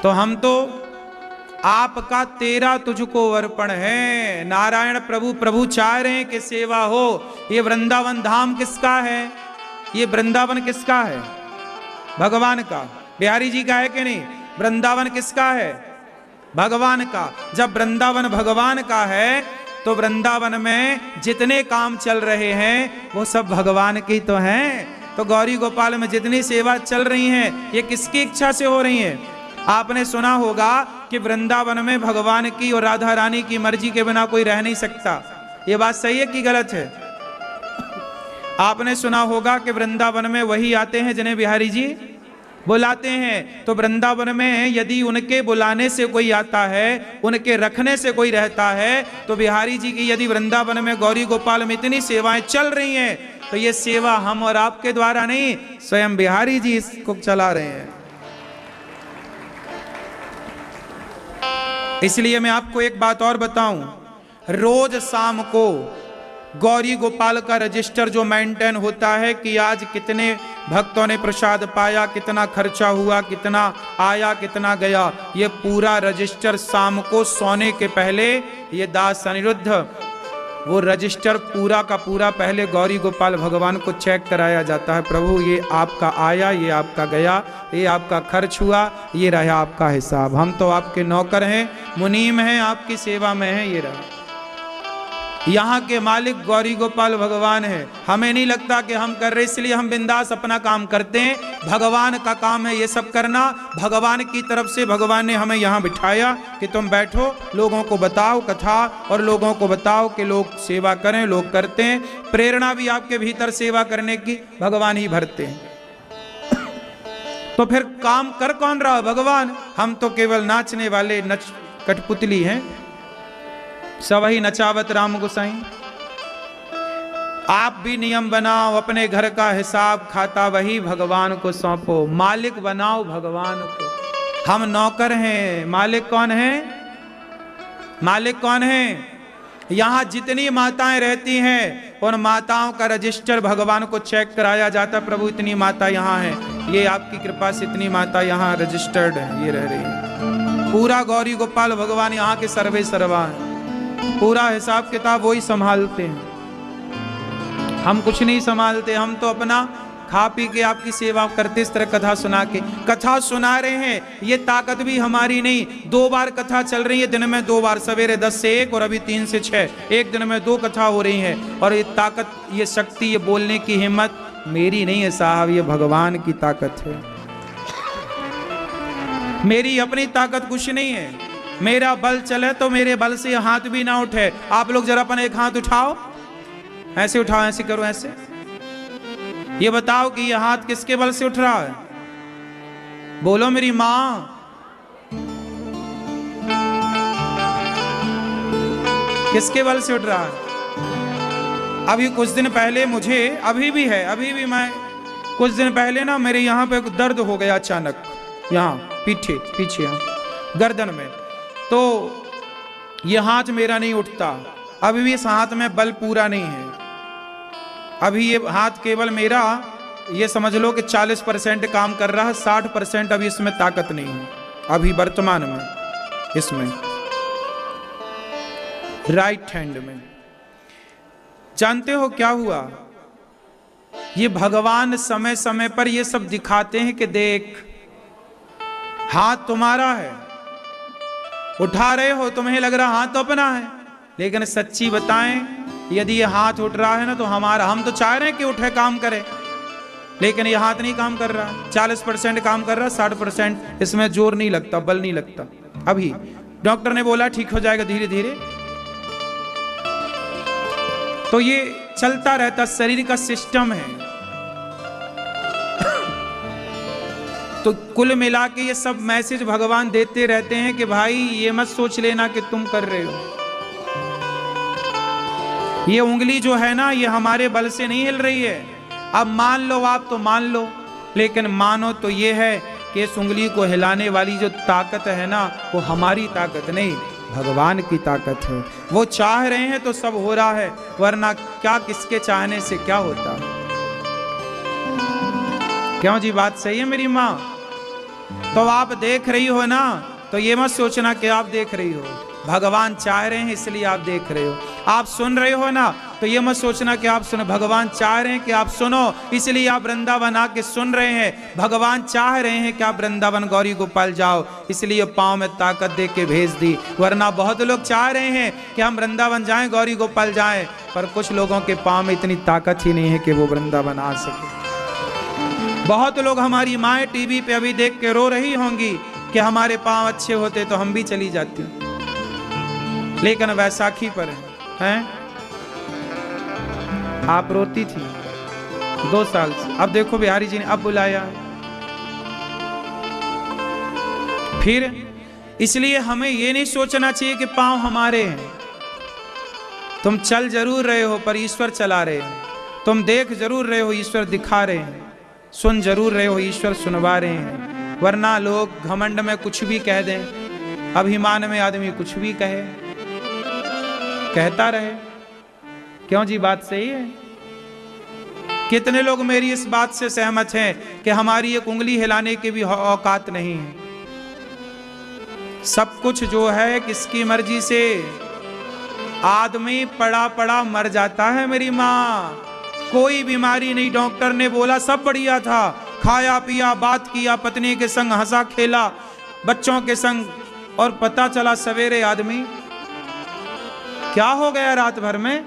तो हम तो आपका तेरा तुझको अर्पण है। नारायण प्रभु चाह रहे हैं कि सेवा हो। ये वृंदावन धाम किसका है? ये वृंदावन किसका है? भगवान का। बिहारी जी का है कि नहीं? वृंदावन किसका है? भगवान का। जब वृंदावन भगवान का है तो वृंदावन में जितने काम चल रहे हैं वो सब भगवान की तो हैं। तो गौरी गोपाल में जितनी सेवा चल रही हैं, ये किसकी इच्छा से हो रही हैं? आपने सुना होगा कि वृंदावन में भगवान की और राधा रानी की मर्जी के बिना कोई रह नहीं सकता। ये बात सही है कि गलत है? आपने सुना होगा कि वृंदावन में वही आते हैं जिन्हें बिहारी जी बुलाते हैं। तो वृंदावन में यदि उनके बुलाने से कोई आता है, उनके रखने से कोई रहता है, तो बिहारी जी की यदि वृंदावन में गौरी गोपाल में इतनी सेवाएं चल रही हैं, तो ये सेवा हम और आपके द्वारा नहीं, स्वयं बिहारी जी इसको चला रहे हैं। इसलिए मैं आपको एक बात और बताऊं, रोज शाम को गौरी गोपाल का रजिस्टर जो मेंटेन होता है कि आज कितने भक्तों ने प्रसाद पाया, कितना खर्चा हुआ, कितना आया, कितना गया, ये पूरा रजिस्टर शाम को सोने के पहले ये दास अनिरुद्ध वो रजिस्टर पूरा का पूरा पहले गौरी गोपाल भगवान को चेक कराया जाता है। प्रभु ये आपका आया, ये आपका गया, ये आपका खर्च हुआ, ये रहा आपका हिसाब। हम तो आपके नौकर हैं, मुनीम हैं, आपकी सेवा में हैं, ये रहा। यहाँ के मालिक गौरी गोपाल भगवान है। हमें नहीं लगता कि हम कर रहे, इसलिए हम बिंदास अपना काम करते हैं। भगवान का काम है ये सब करना। भगवान की तरफ से भगवान ने हमें यहाँ बिठाया कि तुम बैठो, लोगों को बताओ कथा और लोगों को बताओ कि लोग सेवा करें। लोग करते हैं, प्रेरणा भी आपके भीतर सेवा करने की भगवान ही भरते हैं। तो फिर काम कर कौन रहा? भगवान। हम तो केवल नाचने वाले कठपुतली हैं। सवही नचावत राम गोसाई। आप भी नियम बनाओ, अपने घर का हिसाब खाता वही भगवान को सौंपो। मालिक बनाओ भगवान को। हम नौकर हैं, मालिक कौन है? मालिक कौन है? यहाँ जितनी माताएं रहती हैं उन माताओं का रजिस्टर भगवान को चेक कराया जाता। प्रभु इतनी माता यहाँ है, ये आपकी कृपा से इतनी माता यहाँ रजिस्टर्ड है, ये रह रही है। पूरा गौरी गोपाल भगवान यहाँ के सर्वे सर्वा है। पूरा हिसाब किताब वही संभालते हैं। हम कुछ नहीं संभालते, हम तो अपना खा पी के आपकी सेवा करते। इस तरह कथा सुना के कथा सुना रहे हैं, ये ताकत भी हमारी नहीं। 2 बार कथा चल रही है दिन में, 2 बार, सवेरे 10 से 1 और अभी 3 से 6, एक दिन में 2 कथा हो रही है। और ये ताकत, ये शक्ति, ये बोलने की हिम्मत मेरी नहीं है साहब, ये भगवान की ताकत है। मेरी अपनी ताकत कुछ नहीं है। मेरा बल चले तो मेरे बल से हाथ भी ना उठे। आप लोग जरा अपन एक हाथ उठाओ, ऐसे उठाओ, ऐसे करो, ऐसे। ये बताओ कि ये हाथ किसके बल से उठ रहा है? बोलो मेरी मां। किसके बल से उठ रहा है? अभी कुछ दिन पहले मुझे, अभी भी है, अभी भी मैं कुछ दिन पहले ना मेरे यहाँ पे दर्द हो गया अचानक, यहाँ पीछे यहाँ गर्दन में। तो ये हाथ मेरा नहीं उठता। अभी भी इस हाथ में बल पूरा नहीं है। अभी ये हाथ केवल मेरा, ये समझ लो कि 40% काम कर रहा है, 60% अभी इसमें ताकत नहीं है। अभी वर्तमान में इसमें राइट हैंड में। जानते हो क्या हुआ? ये भगवान समय समय पर ये सब दिखाते हैं कि देख, हाथ तुम्हारा है, उठा रहे हो, तुम्हें लग रहा हाथ तो अपना है, लेकिन सच्ची बताएं, यदि ये हाथ उठ रहा है ना तो हमारा। हम तो चाह रहे हैं कि उठे, काम करे, लेकिन ये हाथ नहीं काम कर रहा। 40% काम कर रहा, 60% इसमें जोर नहीं लगता, बल नहीं लगता। अभी डॉक्टर ने बोला ठीक हो जाएगा धीरे धीरे। तो ये चलता रहता, शरीर का सिस्टम है। तो कुल मिला के ये सब मैसेज भगवान देते रहते हैं कि भाई ये मत सोच लेना कि तुम कर रहे हो। ये उंगली जो है ना, ये हमारे बल से नहीं हिल रही है। अब मान लो आप तो मान लो, लेकिन मानो तो ये है कि इस उंगली को हिलाने वाली जो ताकत है ना, वो हमारी ताकत नहीं, भगवान की ताकत है। वो चाह रहे हैं तो सब हो रहा है, वरना क्या, किसके चाहने से क्या होता है? क्यों जी, बात सही है मेरी माँ? तो आप देख रही हो ना, तो ये मत सोचना कि आप देख रही हो, भगवान चाह रहे हैं इसलिए आप देख रहे हो। आप सुन रहे हो ना, तो ये मत सोचना कि आप सुनो, भगवान चाह रहे हैं कि आप सुनो, इसलिए आप वृंदावन आके सुन रहे हैं। भगवान चाह रहे हैं कि आप वृंदावन गौरी गोपाल जाओ, इसलिए पाँव में ताकत दे के भेज दी। वरना बहुत लोग चाह रहे हैं कि हम वृंदावन जाएं, गौरी गोपाल जाएं, पर कुछ लोगों के पाँव में इतनी ताकत ही नहीं है कि वो वृंदावन आ सके। बहुत लोग, हमारी माएँ टीवी पे अभी देख के रो रही होंगी कि हमारे पाँव अच्छे होते तो हम भी चली जाती, लेकिन वैसाखी पर हैं आप रोती थी 2 साल से। अब देखो बिहारी जी ने अब बुलाया। फिर इसलिए हमें ये नहीं सोचना चाहिए कि पाँव हमारे हैं। तुम चल जरूर रहे हो पर ईश्वर चला रहे हैं, तुम देख जरूर रहे हो ईश्वर दिखा रहे हैं, सुन जरूर रहे हो ईश्वर सुनवा रहे हैं। वरना लोग घमंड में कुछ भी कह दें, अभिमान में आदमी कुछ भी कहे, कहता रहे। क्यों जी, बात सही है? कितने लोग मेरी इस बात से सहमत हैं कि हमारी एक उंगली हिलाने की भी औकात नहीं है। सब कुछ जो है किसकी मर्जी से। आदमी पड़ा पड़ा मर जाता है मेरी माँ, कोई बीमारी नहीं, डॉक्टर ने बोला सब बढ़िया था, खाया पिया, बात किया, पत्नी के संग हंसा खेला, बच्चों के संग, और पता चला सवेरे आदमी क्या हो गया रात भर में,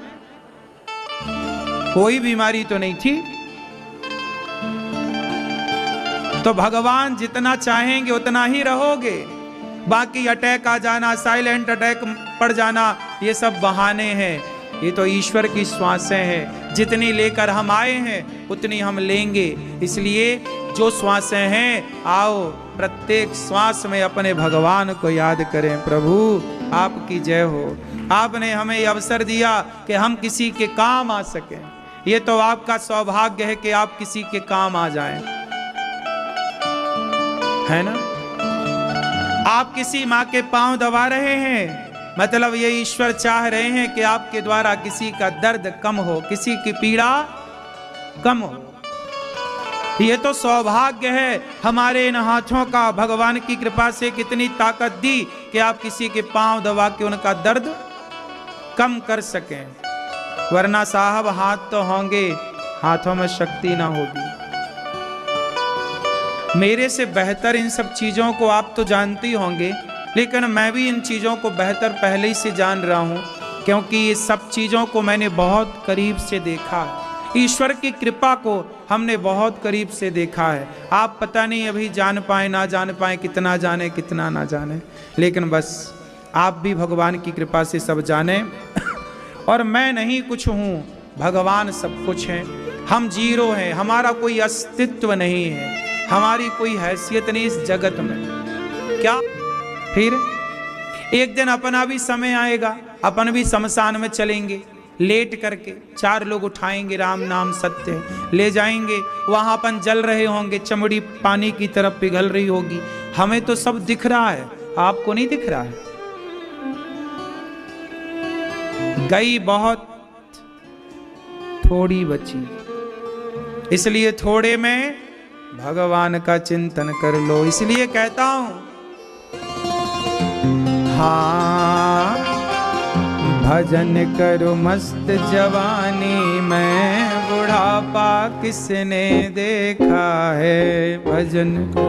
कोई बीमारी तो नहीं थी। तो भगवान जितना चाहेंगे उतना ही रहोगे, बाकी अटैक आ जाना, साइलेंट अटैक पड़ जाना, ये सब बहाने हैं। ये तो ईश्वर की श्वासें हैं, जितनी लेकर हम आए हैं उतनी हम लेंगे। इसलिए जो श्वासें हैं, आओ प्रत्येक श्वास में अपने भगवान को याद करें। प्रभु आपकी जय हो। आपने हमें अवसर दिया कि हम किसी के काम आ सकें। ये तो आपका सौभाग्य है कि आप किसी के काम आ जाएं, है ना? आप किसी माँ के पांव दबा रहे हैं, मतलब ये ईश्वर चाह रहे हैं कि आपके द्वारा किसी का दर्द कम हो, किसी की पीड़ा कम हो। ये तो सौभाग्य है हमारे इन हाथों का। भगवान की कृपा से कितनी ताकत दी कि आप किसी के पांव दबा के उनका दर्द कम कर सकें, वरना साहब हाथ तो होंगे, हाथों में शक्ति ना होगी। मेरे से बेहतर इन सब चीजों को आप तो जानते ही होंगे, लेकिन मैं भी इन चीजों को बेहतर पहले ही से जान रहा हूं, क्योंकि ये सब चीजों को मैंने बहुत करीब से देखा है। ईश्वर की कृपा को हमने बहुत करीब से देखा है। आप पता नहीं अभी जान पाए ना जान पाए, कितना जाने कितना ना जाने, लेकिन बस आप भी भगवान की कृपा से सब जाने। और मैं नहीं कुछ हूं, भगवान सब कुछ है। हम जीरो हैं, हमारा कोई अस्तित्व नहीं है, हमारी कोई हैसियत नहीं इस जगत में। क्या फिर एक दिन अपना भी समय आएगा, अपन भी शमशान में चलेंगे, लेट करके 4 लोग उठाएंगे, राम नाम सत्य है, ले जाएंगे। वहां अपन जल रहे होंगे, चमड़ी पानी की तरफ पिघल रही होगी। हमें तो सब दिख रहा है, आपको नहीं दिख रहा है। गई बहुत, थोड़ी बची, इसलिए थोड़े में भगवान का चिंतन कर लो। इसलिए कहता हूं, हाँ भजन करो मस्त जवानी में, बुढ़ापा किसने देखा है। भजन को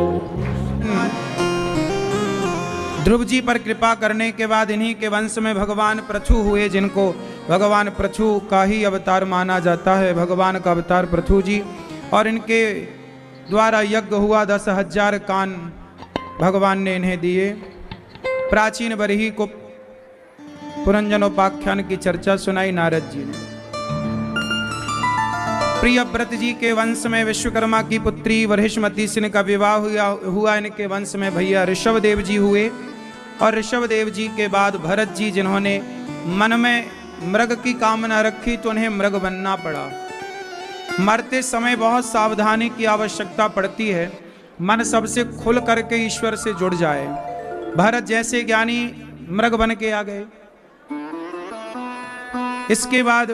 ध्रुव जी पर कृपा करने के बाद इन्हीं के वंश में भगवान पृथु हुए, जिनको भगवान पृथु का ही अवतार माना जाता है। भगवान का अवतार पृथु जी, और इनके द्वारा यज्ञ हुआ, 10,000 कान भगवान ने इन्हें दिए। प्राचीन बरही को पुरंजनोपाख्यान की चर्चा सुनाई नारद जी ने। प्रियव्रत जी के वंश में विश्वकर्मा की पुत्री वरिष्मती सिंह का विवाह हुआ। इनके वंश में भैया ऋषभ देव जी हुए, और ऋषभ देव जी के बाद भरत जी, जिन्होंने मन में मृग की कामना रखी तो उन्हें मृग बनना पड़ा। मरते समय बहुत सावधानी की आवश्यकता पड़ती है, मन सबसे खुल करके ईश्वर से जुड़ जाए। भरत जैसे ज्ञानी मृग बन के आ गए। इसके बाद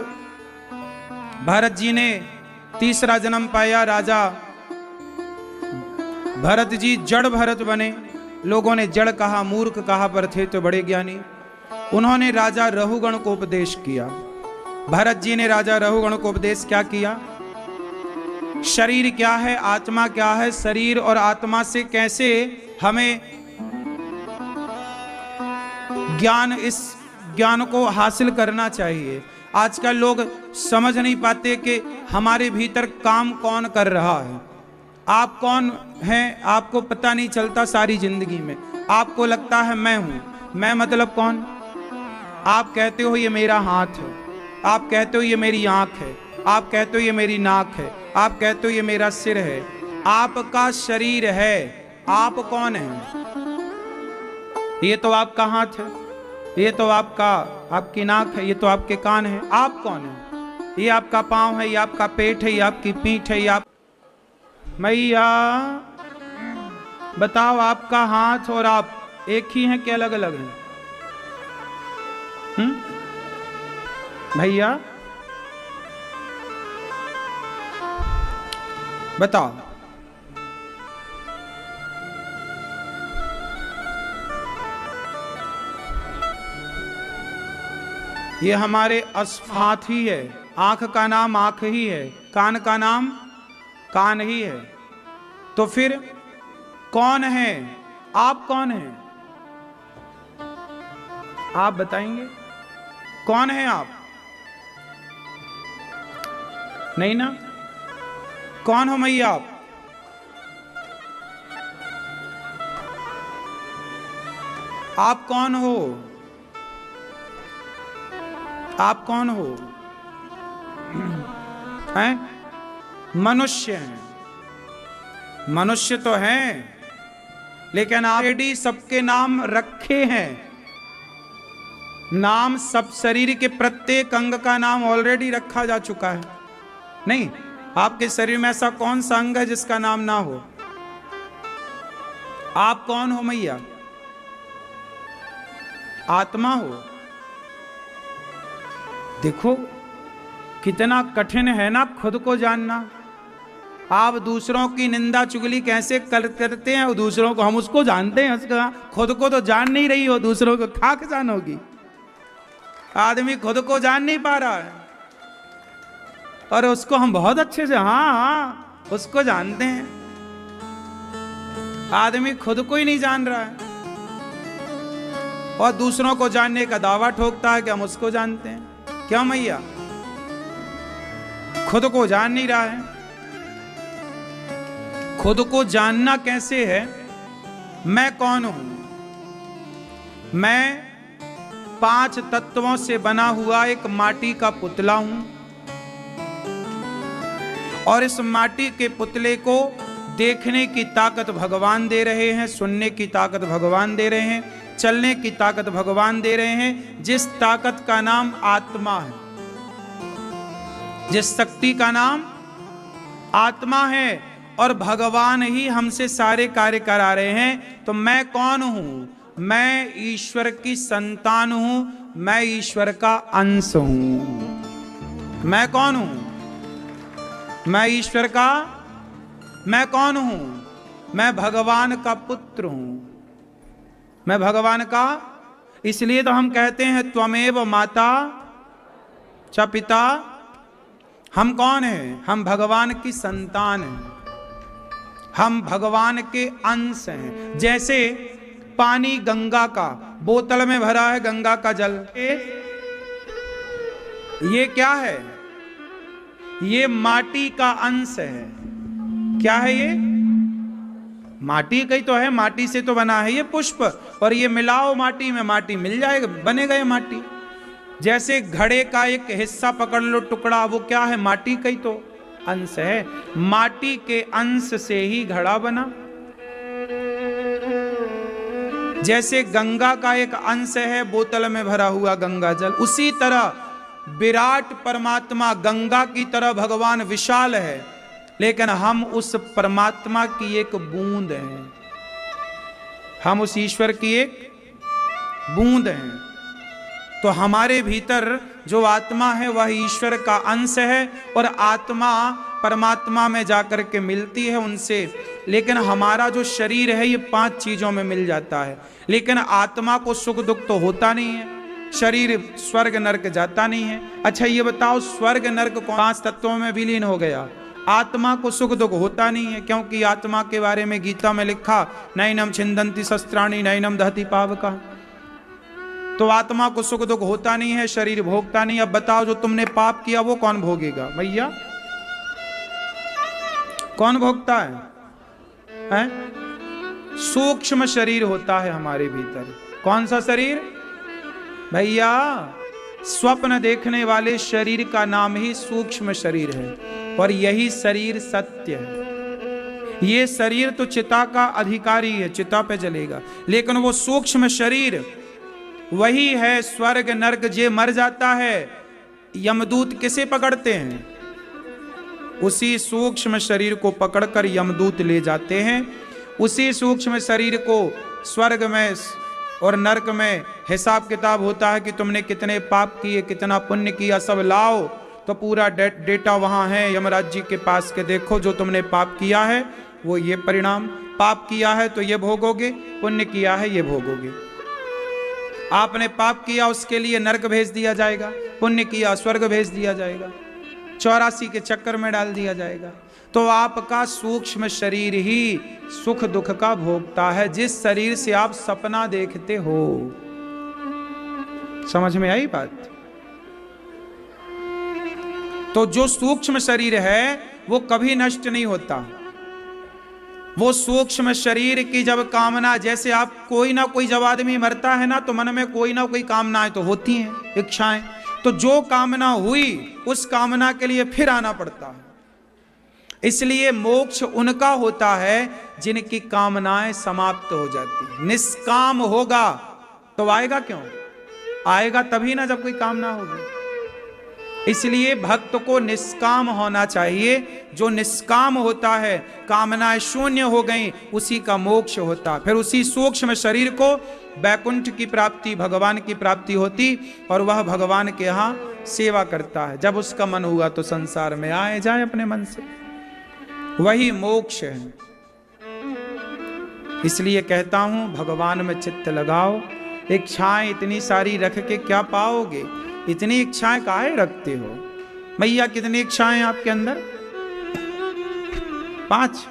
भरत जी ने तीसरा जन्म पाया, राजा भरत जी जड़ भरत बने। लोगों ने जड़ कहा, मूर्ख कहा, पर थे तो बड़े ज्ञानी। उन्होंने राजा रहुगण को उपदेश किया। भरत जी ने राजा रहुगण को उपदेश क्या किया? शरीर क्या है, आत्मा क्या है, शरीर और आत्मा से कैसे हमें ज्ञान, इस ज्ञान को हासिल करना चाहिए। आजकल लोग समझ नहीं पाते कि हमारे भीतर काम कौन कर रहा है। आप कौन हैं आपको पता नहीं चलता सारी जिंदगी में। आपको लगता है मैं हूं। मैं मतलब कौन? आप कहते हो ये मेरा हाथ है, आप कहते हो ये मेरी आंख है, आप कहते हो ये मेरी नाक है, आप कहते हो ये मेरा सिर है। आपका शरीर है, आप कौन है? ये तो आपका हाथ है, ये तो आपकी नाक है, ये तो आपके कान है। आप कौन है? ये आपका पांव है, ये आपका पेट है, ये आपकी पीठ है, ये आप। मैया बताओ, आपका हाथ और आप एक ही हैं कि अलग अलग हैं? भैया बताओ। ये हमारे अस्फात ही है। आंख का नाम आंख ही है, कान का नाम कान ही है। तो फिर कौन है? आप कौन हैं? आप बताएंगे कौन है आप? नहीं ना? कौन हो मैया आप? आप कौन हो? आप कौन हो? हैं? मनुष्य हैं। मनुष्य तो हैं, लेकिन ऑलरेडी सबके नाम रखे हैं। नाम सब शरीर के प्रत्येक अंग का नाम ऑलरेडी रखा जा चुका है। नहीं, आपके शरीर में ऐसा कौन सा अंग है जिसका नाम ना हो? आप कौन हो मैया? आत्मा हो। देखो कितना कठिन है ना खुद को जानना। आप दूसरों की निंदा चुगली कैसे करते हैं, दूसरों को हम उसको जानते हैं, उसका खुद को तो जान नहीं रही हो, दूसरों को खाक जानोगी। आदमी खुद को जान नहीं पा रहा है और उसको हम बहुत अच्छे से हाँ उसको जानते हैं। आदमी खुद को ही नहीं जान रहा है और दूसरों को जानने का दावा ठोकता है कि हम उसको जानते हैं। क्यों मैया? खुद को जान नहीं रहा है। खुद को जानना कैसे है? मैं कौन हूं? मैं 5 तत्वों से बना हुआ एक माटी का पुतला हूं और इस माटी के पुतले को देखने की ताकत भगवान दे रहे हैं, सुनने की ताकत भगवान दे रहे हैं, चलने की ताकत भगवान दे रहे हैं। जिस ताकत का नाम आत्मा है, जिस शक्ति का नाम आत्मा है, और भगवान ही हमसे सारे कार्य करा रहे हैं। तो मैं कौन हूं? मैं ईश्वर की संतान हूं, मैं ईश्वर का अंश हूं। मैं कौन हूं? मैं ईश्वर का। मैं कौन हूं? मैं भगवान का पुत्र हूं। मैं भगवान का। इसलिए तो हम कहते हैं त्वमेव माता च पिता। हम कौन हैं? हम भगवान की संतान हैं, हम भगवान के अंश हैं। जैसे पानी गंगा का, बोतल में भरा है गंगा का जल, ये क्या है? ये माटी का अंश है। क्या है ये? माटी का ही तो है, माटी से तो बना है ये पुष्प। और ये मिलाओ माटी में, माटी मिल जाएगा, बनेगा ये माटी। जैसे घड़े का एक हिस्सा पकड़ लो टुकड़ा, वो क्या है? माटी का ही तो अंश है। माटी के अंश से ही घड़ा बना। जैसे गंगा का एक अंश है बोतल में भरा हुआ गंगा जल, उसी तरह विराट परमात्मा गंगा की तरह भगवान विशाल है, लेकिन हम उस परमात्मा की एक बूंद हैं। हम उस ईश्वर की एक बूंद हैं। तो हमारे भीतर जो आत्मा है वह ईश्वर का अंश है और आत्मा परमात्मा में जाकर के मिलती है उनसे। लेकिन हमारा जो शरीर है ये 5 चीजों में मिल जाता है, लेकिन आत्मा को सुख दुख तो होता नहीं है। शरीर स्वर्ग नरक जाता नहीं है। अच्छा ये बताओ, स्वर्ग नरक 5 तत्वों में विलीन हो गया, आत्मा को सुख दुख होता नहीं है, क्योंकि आत्मा के बारे में गीता में लिखा नैनम छिंदन्ति शस्त्राणि नैनम दहति पावका। तो आत्मा को सुख दुख होता नहीं है, शरीर भोगता नहीं। अब बताओ जो तुमने पाप किया वो कौन भोगेगा भैया? कौन भोगता है? सूक्ष्म शरीर होता है हमारे भीतर। कौन सा शरीर भैया? स्वप्न देखने वाले शरीर का नाम ही सूक्ष्म शरीर है और यही शरीर सत्य है। ये शरीर तो चिता का अधिकारी है, चिता पे जलेगा, लेकिन वो सूक्ष्म शरीर वही है स्वर्ग नरक। जे मर जाता है यमदूत किसे पकड़ते हैं? उसी सूक्ष्म शरीर को पकड़कर यमदूत ले जाते हैं। उसी सूक्ष्म शरीर को स्वर्ग में और नरक में हिसाब किताब होता है कि तुमने कितने पाप किए, कितना पुण्य किया, सब लाओ, तो पूरा डेटा वहां है यमराज जी के पास के देखो जो तुमने पाप किया है वो ये परिणाम, पाप किया है तो ये भोगोगे, पुण्य किया है ये भोगोगे। आपने पाप किया उसके लिए नरक भेज दिया जाएगा, पुण्य किया स्वर्ग भेज दिया जाएगा, 84 के चक्कर में डाल दिया जाएगा। तो आपका सूक्ष्म शरीर ही सुख दुख का भोगता है, जिस शरीर से आप सपना देखते हो। समझ में आई बात? तो जो सूक्ष्म शरीर है वो कभी नष्ट नहीं होता। वो सूक्ष्म शरीर की जब कामना, जैसे आप कोई ना कोई जब आदमी मरता है ना तो मन में कोई ना कोई कामनाएं तो होती हैं, इच्छाएं, तो जो कामना हुई उस कामना के लिए फिर आना पड़ता है। इसलिए मोक्ष उनका होता है जिनकी कामनाएं समाप्त हो जाती हैं। निष्काम होगा तो आएगा क्यों? आएगा तभी ना जब कोई कामना होगी। इसलिए भक्त को निष्काम होना चाहिए। जो निष्काम होता है, कामनाएं शून्य हो गई, उसी का मोक्ष होता। फिर उसी सूक्ष्म शरीर को वैकुंठ की प्राप्ति, भगवान की प्राप्ति होती और वह भगवान के यहाँ सेवा करता है। जब उसका मन हुआ तो संसार में आए जाए अपने मन से, वही मोक्ष है। इसलिए कहता हूं भगवान में चित्त लगाओ। इच्छाएं इतनी सारी रख के क्या पाओगे? इतनी इच्छाएं काहे रखते हो? मैया कितनी इच्छाएं आपके अंदर? 5?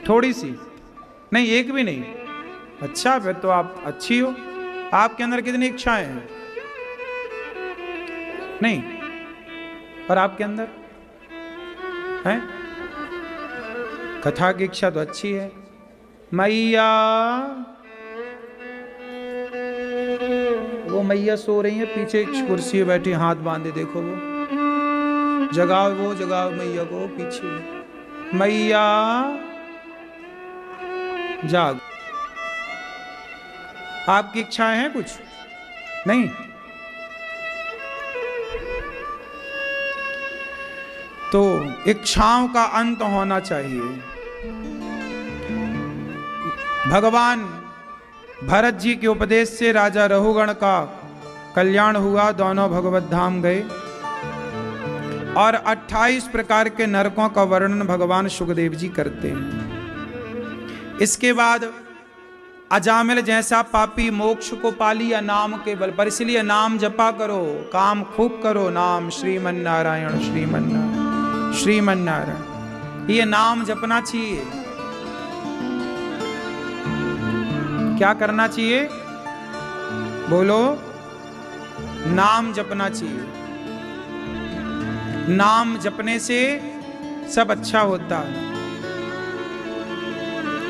थोड़ी सी नहीं, एक भी नहीं। अच्छा, फिर तो आप अच्छी हो। आपके अंदर कितनी इच्छाएं हैं? नहीं। और आपके अंदर है? कथा की इच्छा तो अच्छी है। मैया, वो मैया सो रही है पीछे कुर्सी पे बैठी, हाथ बांधे, देखो वो जगाओ, वो जगाओ मैया को पीछे। मैया जाग। आपकी इच्छाएं हैं कुछ? नहीं। तो इच्छाओं का अंत होना चाहिए। भगवान भरत जी के उपदेश से राजा रहुगण का कल्याण हुआ, दोनों भगवत धाम गए और 28 प्रकार के नरकों का वर्णन भगवान सुखदेव जी करते हैं। इसके बाद अजामिल जैसा पापी मोक्ष को पा लिया नाम के बल पर। इसलिए नाम जपा करो, काम खूब करो, नाम श्रीमन नारायण श्रीमन नारायण श्रीमन नारायण, ये नाम जपना चाहिए। क्या करना चाहिए? बोलो। नाम जपना चाहिए। नाम जपने से सब अच्छा होता है।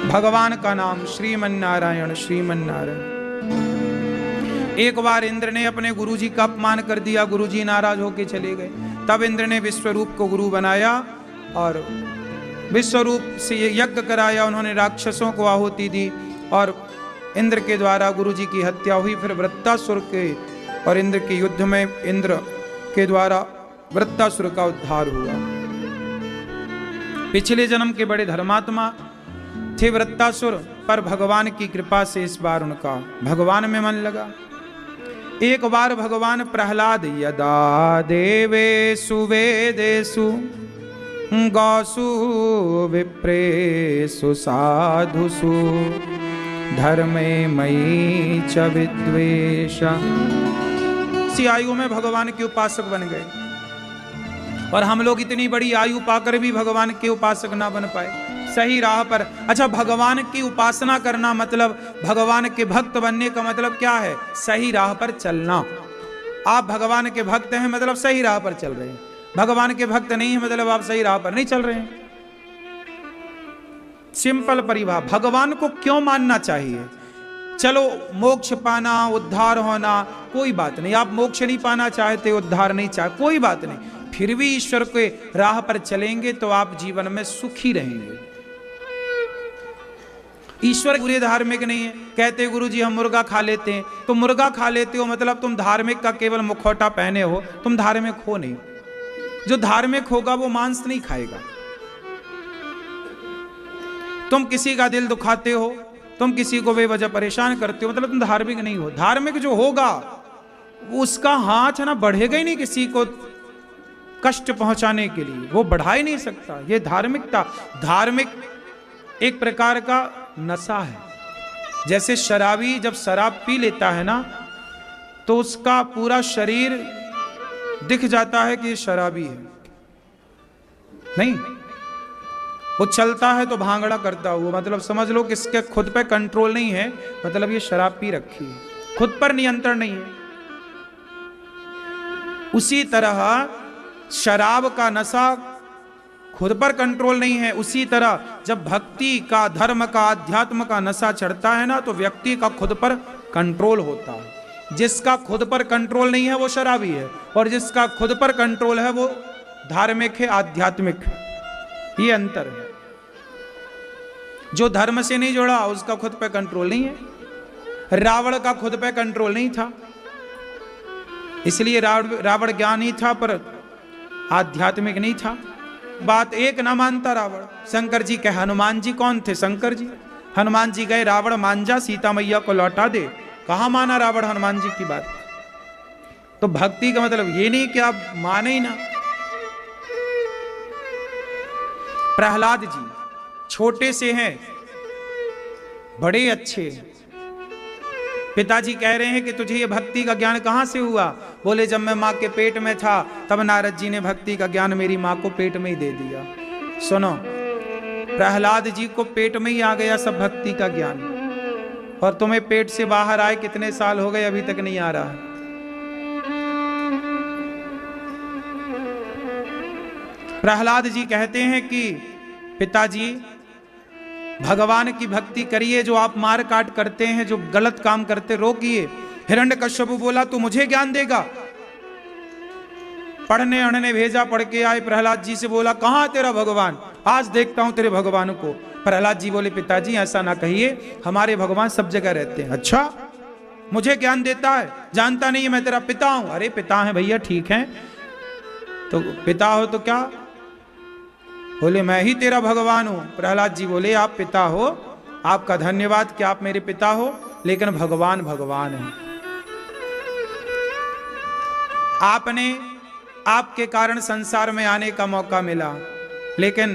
भगवान का नाम श्रीमन नारायण श्रीमन नारायण। एक बार इंद्र ने अपने गुरुजी का अपमान कर दिया, गुरुजी नाराज होकर चले गए। तब इंद्र ने विश्वरूप को गुरु बनाया और विश्वरूप से यज्ञ कराया। उन्होंने राक्षसों को आहुति दी और इंद्र के द्वारा गुरुजी की हत्या हुई। फिर वृत्तासुर के और इंद्र के युद्ध में इंद्र के द्वारा वृत्तासुर का उद्धार हुआ। पिछले जन्म के बड़े धर्मात्मा थे वृत्तासुर, पर भगवान की कृपा से इस बार उनका भगवान में मन लगा। एक बार भगवान प्रहलाद, यदा देवेषु वेदेषु गौसु विप्रेषु साधुषु धर्मे मयि च विद्वेषा। इसी आयु में भगवान के उपासक बन गए और हम लोग इतनी बड़ी आयु पाकर भी भगवान के उपासक ना बन पाए। सही राह पर। अच्छा, भगवान की उपासना करना मतलब, भगवान के भक्त बनने का मतलब क्या है? सही राह पर चलना। आप भगवान के भक्त हैं मतलब सही राह पर चल रहे हैं। भगवान के भक्त नहीं है मतलब आप सही राह पर नहीं चल रहे हैं। सिंपल परिभाषा। भगवान को क्यों मानना चाहिए? चलो, मोक्ष पाना, उद्धार होना, कोई बात नहीं। आप मोक्ष नहीं पाना चाहते, उद्धार नहीं चाहते, कोई बात नहीं, फिर भी ईश्वर के राह पर चलेंगे तो आप जीवन में सुखी रहेंगे। ईश्वर पूरे धार्मिक नहीं है। कहते गुरुजी हम मुर्गा खा लेते हैं, तो मुर्गा खा लेते हो मतलब तुम धार्मिक का केवल मुखौटा पहने हो, तुम धार्मिक हो नहीं। जो धार्मिक होगा वो मांस नहीं खाएगा। तुम किसी का दिल दुखाते हो तुम किसी को बेवजह परेशान करते हो, मतलब तुम धार्मिक नहीं हो। धार्मिक जो होगा उसका हाथ है ना बढ़ेगा ही नहीं किसी को कष्ट पहुंचाने के लिए, वो बढ़ा ही नहीं सकता। ये धार्मिकता, धार्मिक एक प्रकार का नशा है। जैसे शराबी जब शराब पी लेता है ना तो उसका पूरा शरीर दिख जाता है कि ये शराबी है, नहीं वो चलता है तो भांगड़ा करता हुआ, मतलब समझ लो कि इसके खुद पे कंट्रोल नहीं है, मतलब ये शराब पी रखी है, खुद पर नियंत्रण नहीं है। उसी तरह शराब का नशा खुद पर कंट्रोल नहीं है। उसी तरह जब भक्ति का, धर्म का, अध्यात्म का नशा चढ़ता है ना तो व्यक्ति का खुद पर कंट्रोल होता है। जिसका खुद पर कंट्रोल नहीं है वो शराबी है, और जिसका खुद पर कंट्रोल है वो धार्मिक है, आध्यात्मिक है। ये अंतर है। जो धर्म से नहीं जुड़ा उसका खुद पे कंट्रोल नहीं है। रावण का खुद पे कंट्रोल नहीं था, इसलिए रावण ज्ञानी था पर आध्यात्मिक नहीं था। बात एक ना मानता रावण। शंकर जी के हनुमान जी कौन थे? शंकर जी। हनुमान जी गए, रावण मान जा, सीता मैया को लौटा दे। कहां माना रावण हनुमान जी की बात? तो भक्ति का मतलब ये नहीं कि आप माने ही ना। प्रहलाद जी छोटे से हैं, बड़े अच्छे। पिताजी कह रहे हैं कि तुझे ये भक्ति का ज्ञान कहां से हुआ? बोले जब मैं मां के पेट में था तब नारद जी ने भक्ति का ज्ञान मेरी मां को पेट में ही दे दिया। सुनो, प्रहलाद जी को पेट में ही आ गया सब भक्ति का ज्ञान, और तुम्हें पेट से बाहर आए कितने साल हो गए अभी तक नहीं आ रहा है। प्रहलाद जी कहते हैं कि पिताजी भगवान की भक्ति करिए, जो आप मार काट करते हैं, जो गलत काम करते रोकिए। हिरण्यकश्यप बोला तू मुझे ज्ञान देगा? पढ़ने अढ़ने भेजा, पढ़ के आए। प्रहलाद जी से बोला कहां तेरा भगवान, आज देखता हूं तेरे भगवान को। प्रहलाद जी बोले पिताजी ऐसा ना कहिए, हमारे भगवान सब जगह रहते हैं। अच्छा, मुझे ज्ञान देता है? जानता नहीं है मैं तेरा पिता हूं। अरे पिता है भैया, ठीक है, तो पिता हो तो क्या? बोले मैं ही तेरा भगवान हूं। प्रहलाद जी बोले आप पिता हो, आपका धन्यवाद कि आप मेरे पिता हो, लेकिन भगवान भगवान है। आपने, आपके कारण संसार में आने का मौका मिला, लेकिन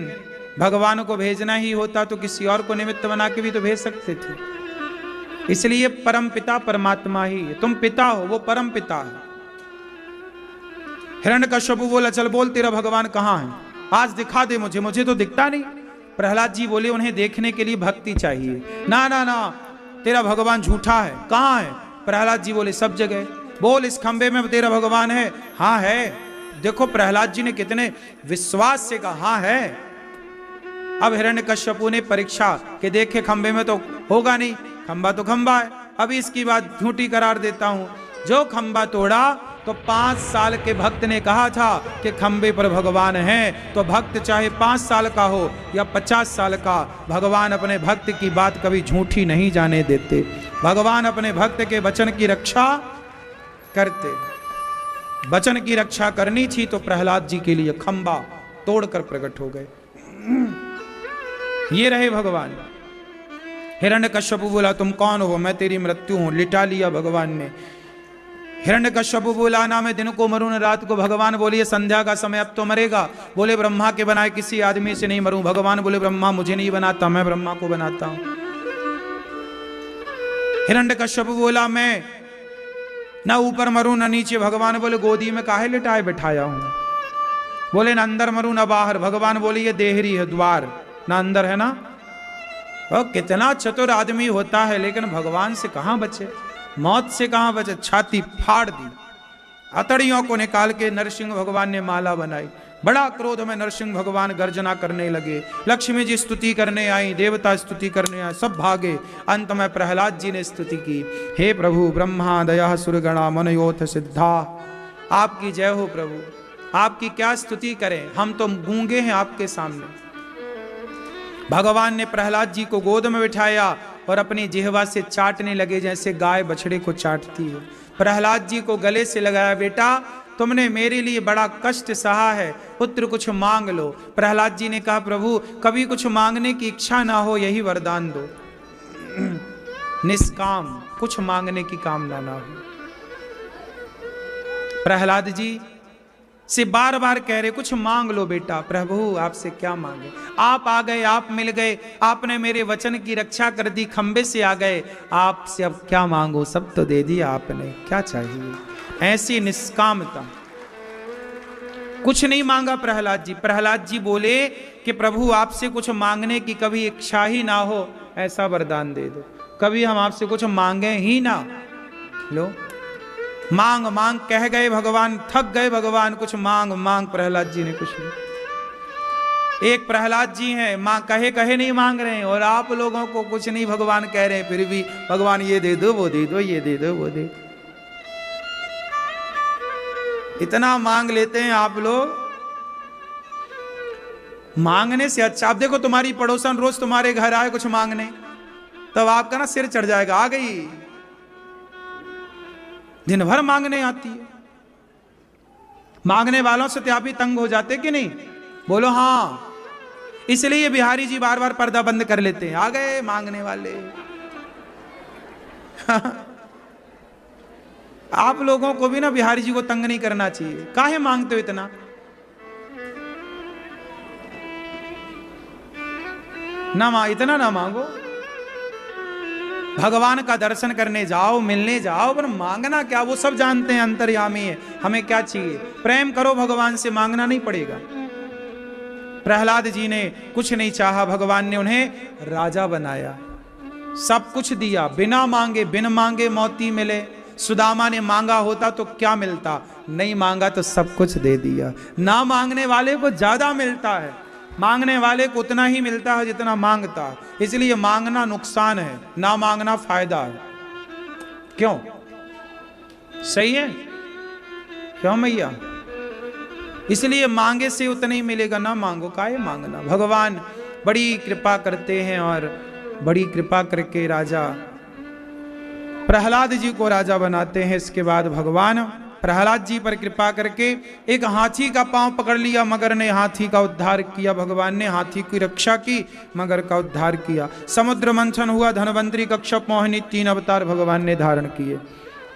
भगवान को भेजना ही होता तो किसी और को निमित्त बना के भी तो भेज सकते थे। इसलिए परम पिता परमात्मा ही है। तुम पिता हो, वो परम पिता है। हिरण्यकश्यप बोला चल बोल तेरा भगवान कहां है, आज दिखा दे मुझे, मुझे तो दिखता नहीं। प्रहलाद जी बोले उन्हें देखने के लिए भक्ति चाहिए। ना ना ना, तेरा भगवान झूठा है। कहां है? प्रहलाद जी बोले सब जगह। बोल इस खंबे में तेरा भगवान है? हाँ है। देखो प्रहलाद जी ने कितने विश्वास से कहा हाँ है। अब हिरण्यकश्यपु ने परीक्षा के देखे खंबे में तो होगा नहीं, खंबा तो खंबा है, अभी इसकी बात झूठी करार देता हूं। जो खंबा तोड़ा तो 5 साल के भक्त ने कहा था कि खंबे पर भगवान है, तो भक्त चाहे 5 साल का हो या 50 साल का, भगवान अपने भक्त की बात कभी झूठी नहीं जाने देते। भगवान अपने भक्त के वचन की रक्षा करते। वचन की रक्षा करनी थी तो प्रहलाद जी के लिए खंबा तोड़कर प्रकट हो गए। ये रहे भगवान। हिरण्यकश्यप बोला तुम कौन हो? मैं तेरी मृत्यु हूं। लिटा लिया भगवान ने। हिरण्यकश्यप बोला ना मैं दिन को मरूं न रात को। भगवान बोलिए संध्या का समय अब तो मरेगा। बोले ब्रह्मा के बनाए किसी आदमी से नहीं मरूं। भगवान बोले ब्रह्मा मुझे नहीं बनाता, मैं ब्रह्मा को बनाता हूं। हिरण्यकश्यप बोला मैं ना ऊपर मरूं न नीचे। भगवान बोले गोदी में काहे लिटाए बिठाया हूं। बोले ना अंदर मरूं ना बाहर। भगवान बोले ये देहरी है, द्वार ना अंदर है ना। और कितना चतुर आदमी होता है, लेकिन भगवान से कहां बचे, मौत से कहां बचे। छाती फाड़ दी। अतड़ियों को निकाल के नरसिंह भगवान ने माला बनाई। बड़ा क्रोध में नरसिंह भगवान गर्जना करने लगे। लक्ष्मी जी स्तुति करने आई, देवता स्तुति करने आए, सब भागे। अंत में प्रहलाद जी ने स्तुति की, हे प्रभु ब्रह्मा दया सुरगणा मनयोथ सिद्धा। आपकी जय हो प्रभु, आपकी क्या स्तुति करें, हम तो गूंगे हैं आपके सामने। भगवान ने प्रहलाद जी को गोद में बिठाया और अपनी जिह्वा से चाटने लगे जैसे गाय बछड़े को चाटती है। प्रहलाद जी को गले से लगाया, बेटा तुमने मेरे लिए बड़ा कष्ट सहा है, पुत्र कुछ मांग लो। प्रहलाद जी ने कहा प्रभु कभी कुछ मांगने की इच्छा ना हो, यही वरदान दो। निष्काम, कुछ मांगने की कामना ना हो। प्रहलाद जी से बार बार कह रहे कुछ मांग लो बेटा। प्रभु आपसे क्या मांगे, आप आ गए, आप मिल गए, आपने मेरे वचन की रक्षा कर दी, खंबे से आ गए, आपसे अब क्या मांगो, सब तो दे दिया आपने, क्या चाहिए। ऐसी निष्कामता, कुछ नहीं मांगा प्रहलाद जी। प्रहलाद जी बोले कि प्रभु आपसे कुछ मांगने की कभी इच्छा ही ना हो, ऐसा वरदान दे दो, कभी हम आपसे कुछ मांगे ही ना। लो, मांग मांग कह गए भगवान, थक गए भगवान, कुछ मांग मांग, प्रहलाद जी ने कुछ नहीं। एक प्रहलाद जी हैं, मां कहे कहे नहीं मांग रहे हैं, और आप लोगों को कुछ नहीं भगवान कह रहे हैं, फिर भी भगवान ये दे दो वो दे दो, ये दे दो वो दे। इतना मांग लेते हैं आप लोग। मांगने से अच्छा, आप देखो तुम्हारी पड़ोसन रोज तुम्हारे घर आए कुछ मांगने, तब आपका ना सिर चढ़ जाएगा, आ गई, दिन भर मांगने आती है। मांगने वालों से तो आप ही तंग हो जाते कि नहीं, बोलो हाँ। इसलिए बिहारी जी बार बार पर्दा बंद कर लेते हैं, आ गए मांगने वाले। आप लोगों को भी ना बिहारी जी को तंग नहीं करना चाहिए, काहे मांगते हो इतना। ना इतना ना मांगो, भगवान का दर्शन करने जाओ, मिलने जाओ, पर मांगना क्या, वो सब जानते हैं, अंतर्यामी है, हमें क्या चाहिए, प्रेम करो भगवान से, मांगना नहीं पड़ेगा। प्रहलाद जी ने कुछ नहीं चाहा, भगवान ने उन्हें राजा बनाया, सब कुछ दिया, बिना मांगे, बिन मांगे मोती मिले। सुदामा ने मांगा होता तो क्या मिलता, नहीं मांगा तो सब कुछ दे दिया। ना मांगने वाले को ज्यादा मिलता है, मांगने वाले को उतना ही मिलता है जितना मांगता है। इसलिए मांगना नुकसान है, ना मांगना फायदा है। क्यों, सही है क्यों मैया। इसलिए मांगे से उतना ही मिलेगा, ना मांगो, काहे मांगना। भगवान बड़ी कृपा करते हैं, और बड़ी कृपा करके राजा प्रहलाद जी को राजा बनाते हैं। इसके बाद भगवान प्रहलाद जी पर कृपा करके एक हाथी का पांव पकड़ लिया, मगर ने हाथी का उद्धार किया। भगवान ने हाथी की रक्षा की, मगर का उद्धार किया। समुद्र मंथन हुआ, धनवंतरी, कश्यप, मोहिनी, 3 अवतार भगवान ने धारण किए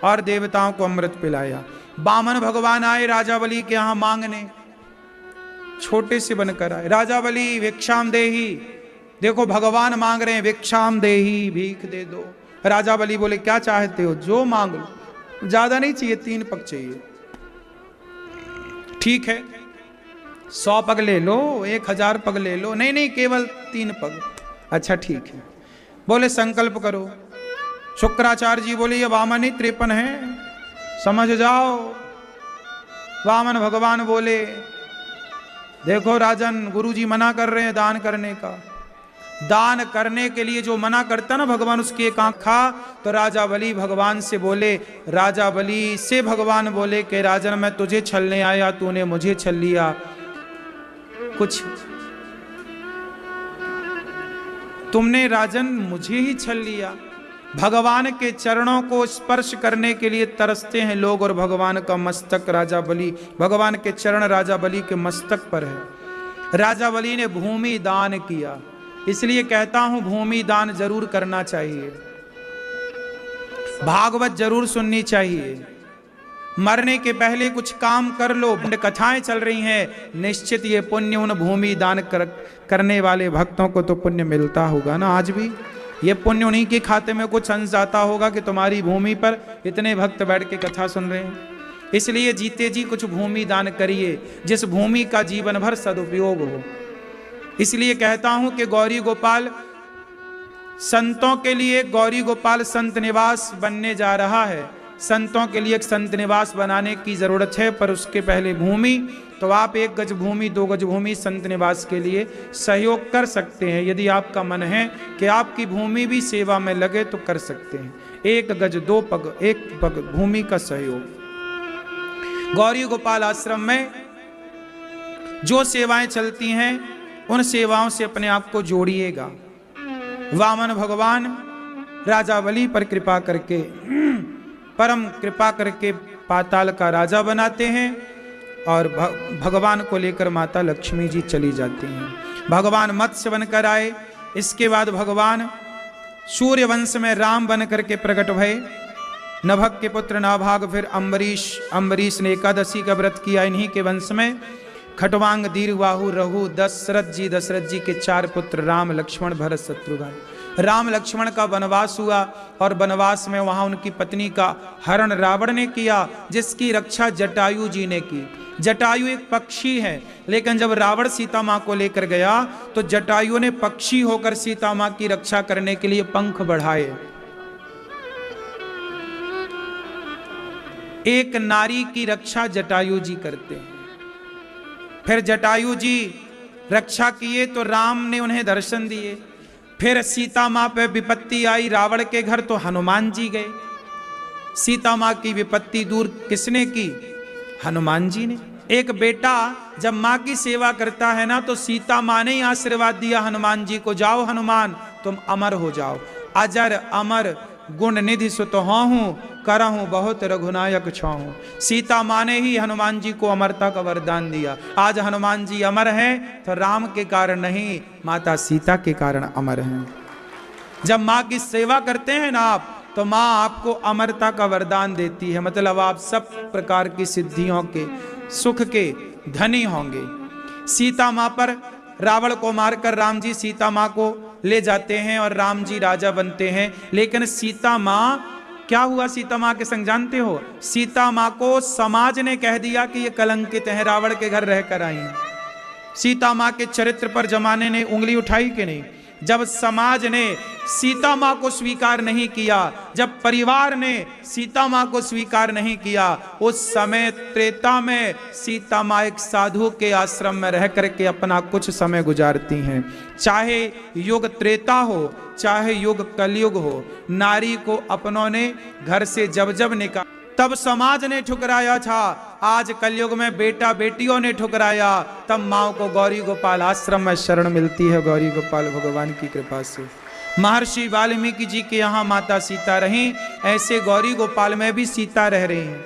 और देवताओं को अमृत पिलाया। बामन भगवान आए राजा बलि के यहाँ मांगने, छोटे से बनकर आए। राजा बलि भिक्षाम देही, देखो भगवान मांग रहे हैं, भिक्षाम देही, भीख दे दो। राजा बलि बोले क्या चाहते हो, जो मांग लो, ज्यादा नहीं चाहिए, 3 पग चाहिए। ठीक है, 100 पग ले लो, 1000 पग ले लो, नहीं नहीं केवल 3 पग। अच्छा ठीक है, बोले संकल्प करो। शुक्राचार्य जी बोले ये वामन ही 53 है, समझ जाओ। वामन भगवान बोले देखो राजन, गुरुजी मना कर रहे हैं दान करने का, दान करने के लिए जो मना करता ना भगवान, उसकी एक आंख खा। तो राजा बलि भगवान से बोले, राजा बलि से भगवान बोले कि राजन मैं तुझे छलने आया, तूने मुझे छल लिया। कुछ तुमने राजन मुझे ही छल लिया। भगवान के चरणों को स्पर्श करने के लिए तरसते हैं लोग, और भगवान का मस्तक राजा बलि, भगवान के चरण राजा बलि के मस्तक पर है। राजा बलि ने भूमि दान किया, इसलिए कहता हूं भूमि दान जरूर करना चाहिए, भागवत जरूर सुननी चाहिए। मरने के पहले कुछ काम कर लो, कथाएं चल रही हैं, निश्चित ये पुण्य उन भूमि दान करने वाले भक्तों को तो पुण्य मिलता होगा ना। आज भी ये पुण्य उन्हीं के खाते में कुछ अंश जाता होगा कि तुम्हारी भूमि पर इतने भक्त बैठ के कथा सुन रहे हैं। इसलिए जीते जी कुछ भूमि दान करिए, जिस भूमि का जीवन भर सदुपयोग हो। इसलिए कहता हूं कि गौरी गोपाल संतों के लिए, गौरी गोपाल संत निवास बनने जा रहा है। संतों के लिए एक संत निवास बनाने की जरूरत है, पर उसके पहले भूमि, तो आप 1 गज भूमि 2 गज भूमि संत निवास के लिए सहयोग कर सकते हैं। यदि आपका मन है कि आपकी भूमि भी सेवा में लगे तो कर सकते हैं। 1 गज 2 पग 1 पग भूमि का सहयोग। गौरी गोपाल आश्रम में जो सेवाएं चलती हैं उन सेवाओं से अपने आप को जोड़िएगा। वामन भगवान राजा बलि पर कृपा करके, परम कृपा करके पाताल का राजा बनाते हैं, और भगवान को लेकर माता लक्ष्मी जी चली जाती हैं। भगवान मत्स्य बनकर आए, इसके बाद भगवान सूर्य वंश में राम बन करके प्रकट भये। नभक के पुत्र नाभाग, फिर अम्बरीश ने एकादशी का व्रत किया इन्हीं के वंश में। खटवांग, दीर्घबाहु, रघु, दशरथ जी के 4 पुत्र राम, लक्ष्मण, भरत, शत्रुघ्न। राम लक्ष्मण का वनवास हुआ और वनवास में वहां उनकी पत्नी का हरण रावण ने किया, जिसकी रक्षा जटायु जी ने की। जटायु एक पक्षी है, लेकिन जब रावण सीता मां को लेकर गया तो जटायु ने पक्षी होकर सीता मां की रक्षा करने के लिए पंख बढ़ाए। एक नारी की रक्षा जटायु जी करते हैं। फिर जटायु जी रक्षा किए तो राम ने उन्हें दर्शन दिए। फिर सीता मां पे विपत्ति आई रावण के घर तो हनुमान जी गए। सीता मां की विपत्ति दूर किसने की? हनुमान जी ने। एक बेटा जब मां की सेवा करता है ना, तो सीता मां ने ही आशीर्वाद दिया हनुमान जी को, जाओ हनुमान तुम अमर हो जाओ। अजर अमर गुण निधि सुत हूँ, करहूं बहुत रघुनायक छाऊं। सीता मां ने ही हनुमान जी को अमरता का वरदान दिया। आज हनुमान जी अमर हैं तो राम के कारण नहीं, माता सीता के कारण अमर हैं। जब मां की सेवा करते हैं ना आप, तो मां आपको अमरता का वरदान देती है। मतलब आप सब प्रकार की सिद्धियों के, सुख के धनी होंगे। सीता मां पर रावण को मारकर राम जी सीता मां को ले जाते हैं और राम जी राजा बनते हैं। लेकिन सीता मां, क्या हुआ सीता मां के संग जानते हो? सीता मां को समाज ने कह दिया कि ये कलंकित है, रावण के घर रहकर आई हैं। सीता मां के चरित्र पर जमाने ने उंगली उठाई कि नहीं? जब समाज ने सीता मां को स्वीकार नहीं किया, जब परिवार ने सीता मां को स्वीकार नहीं किया, उस समय त्रेता में सीता मां एक साधु के आश्रम में रह करके अपना कुछ समय गुजारती हैं। चाहे युग त्रेता हो, चाहे युग कलयुग हो, नारी को अपनों ने घर से जब जब निकाला तब समाज ने ठुकराया था। आज कलयुग में बेटा बेटियों ने ठुकराया, तब माँ को गौरी गोपाल आश्रम में शरण मिलती है, गौरी गोपाल भगवान की कृपा से। महर्षि वाल्मीकि जी के यहाँ माता सीता रहीं, ऐसे गौरी गोपाल में भी सीता रह रही हैं।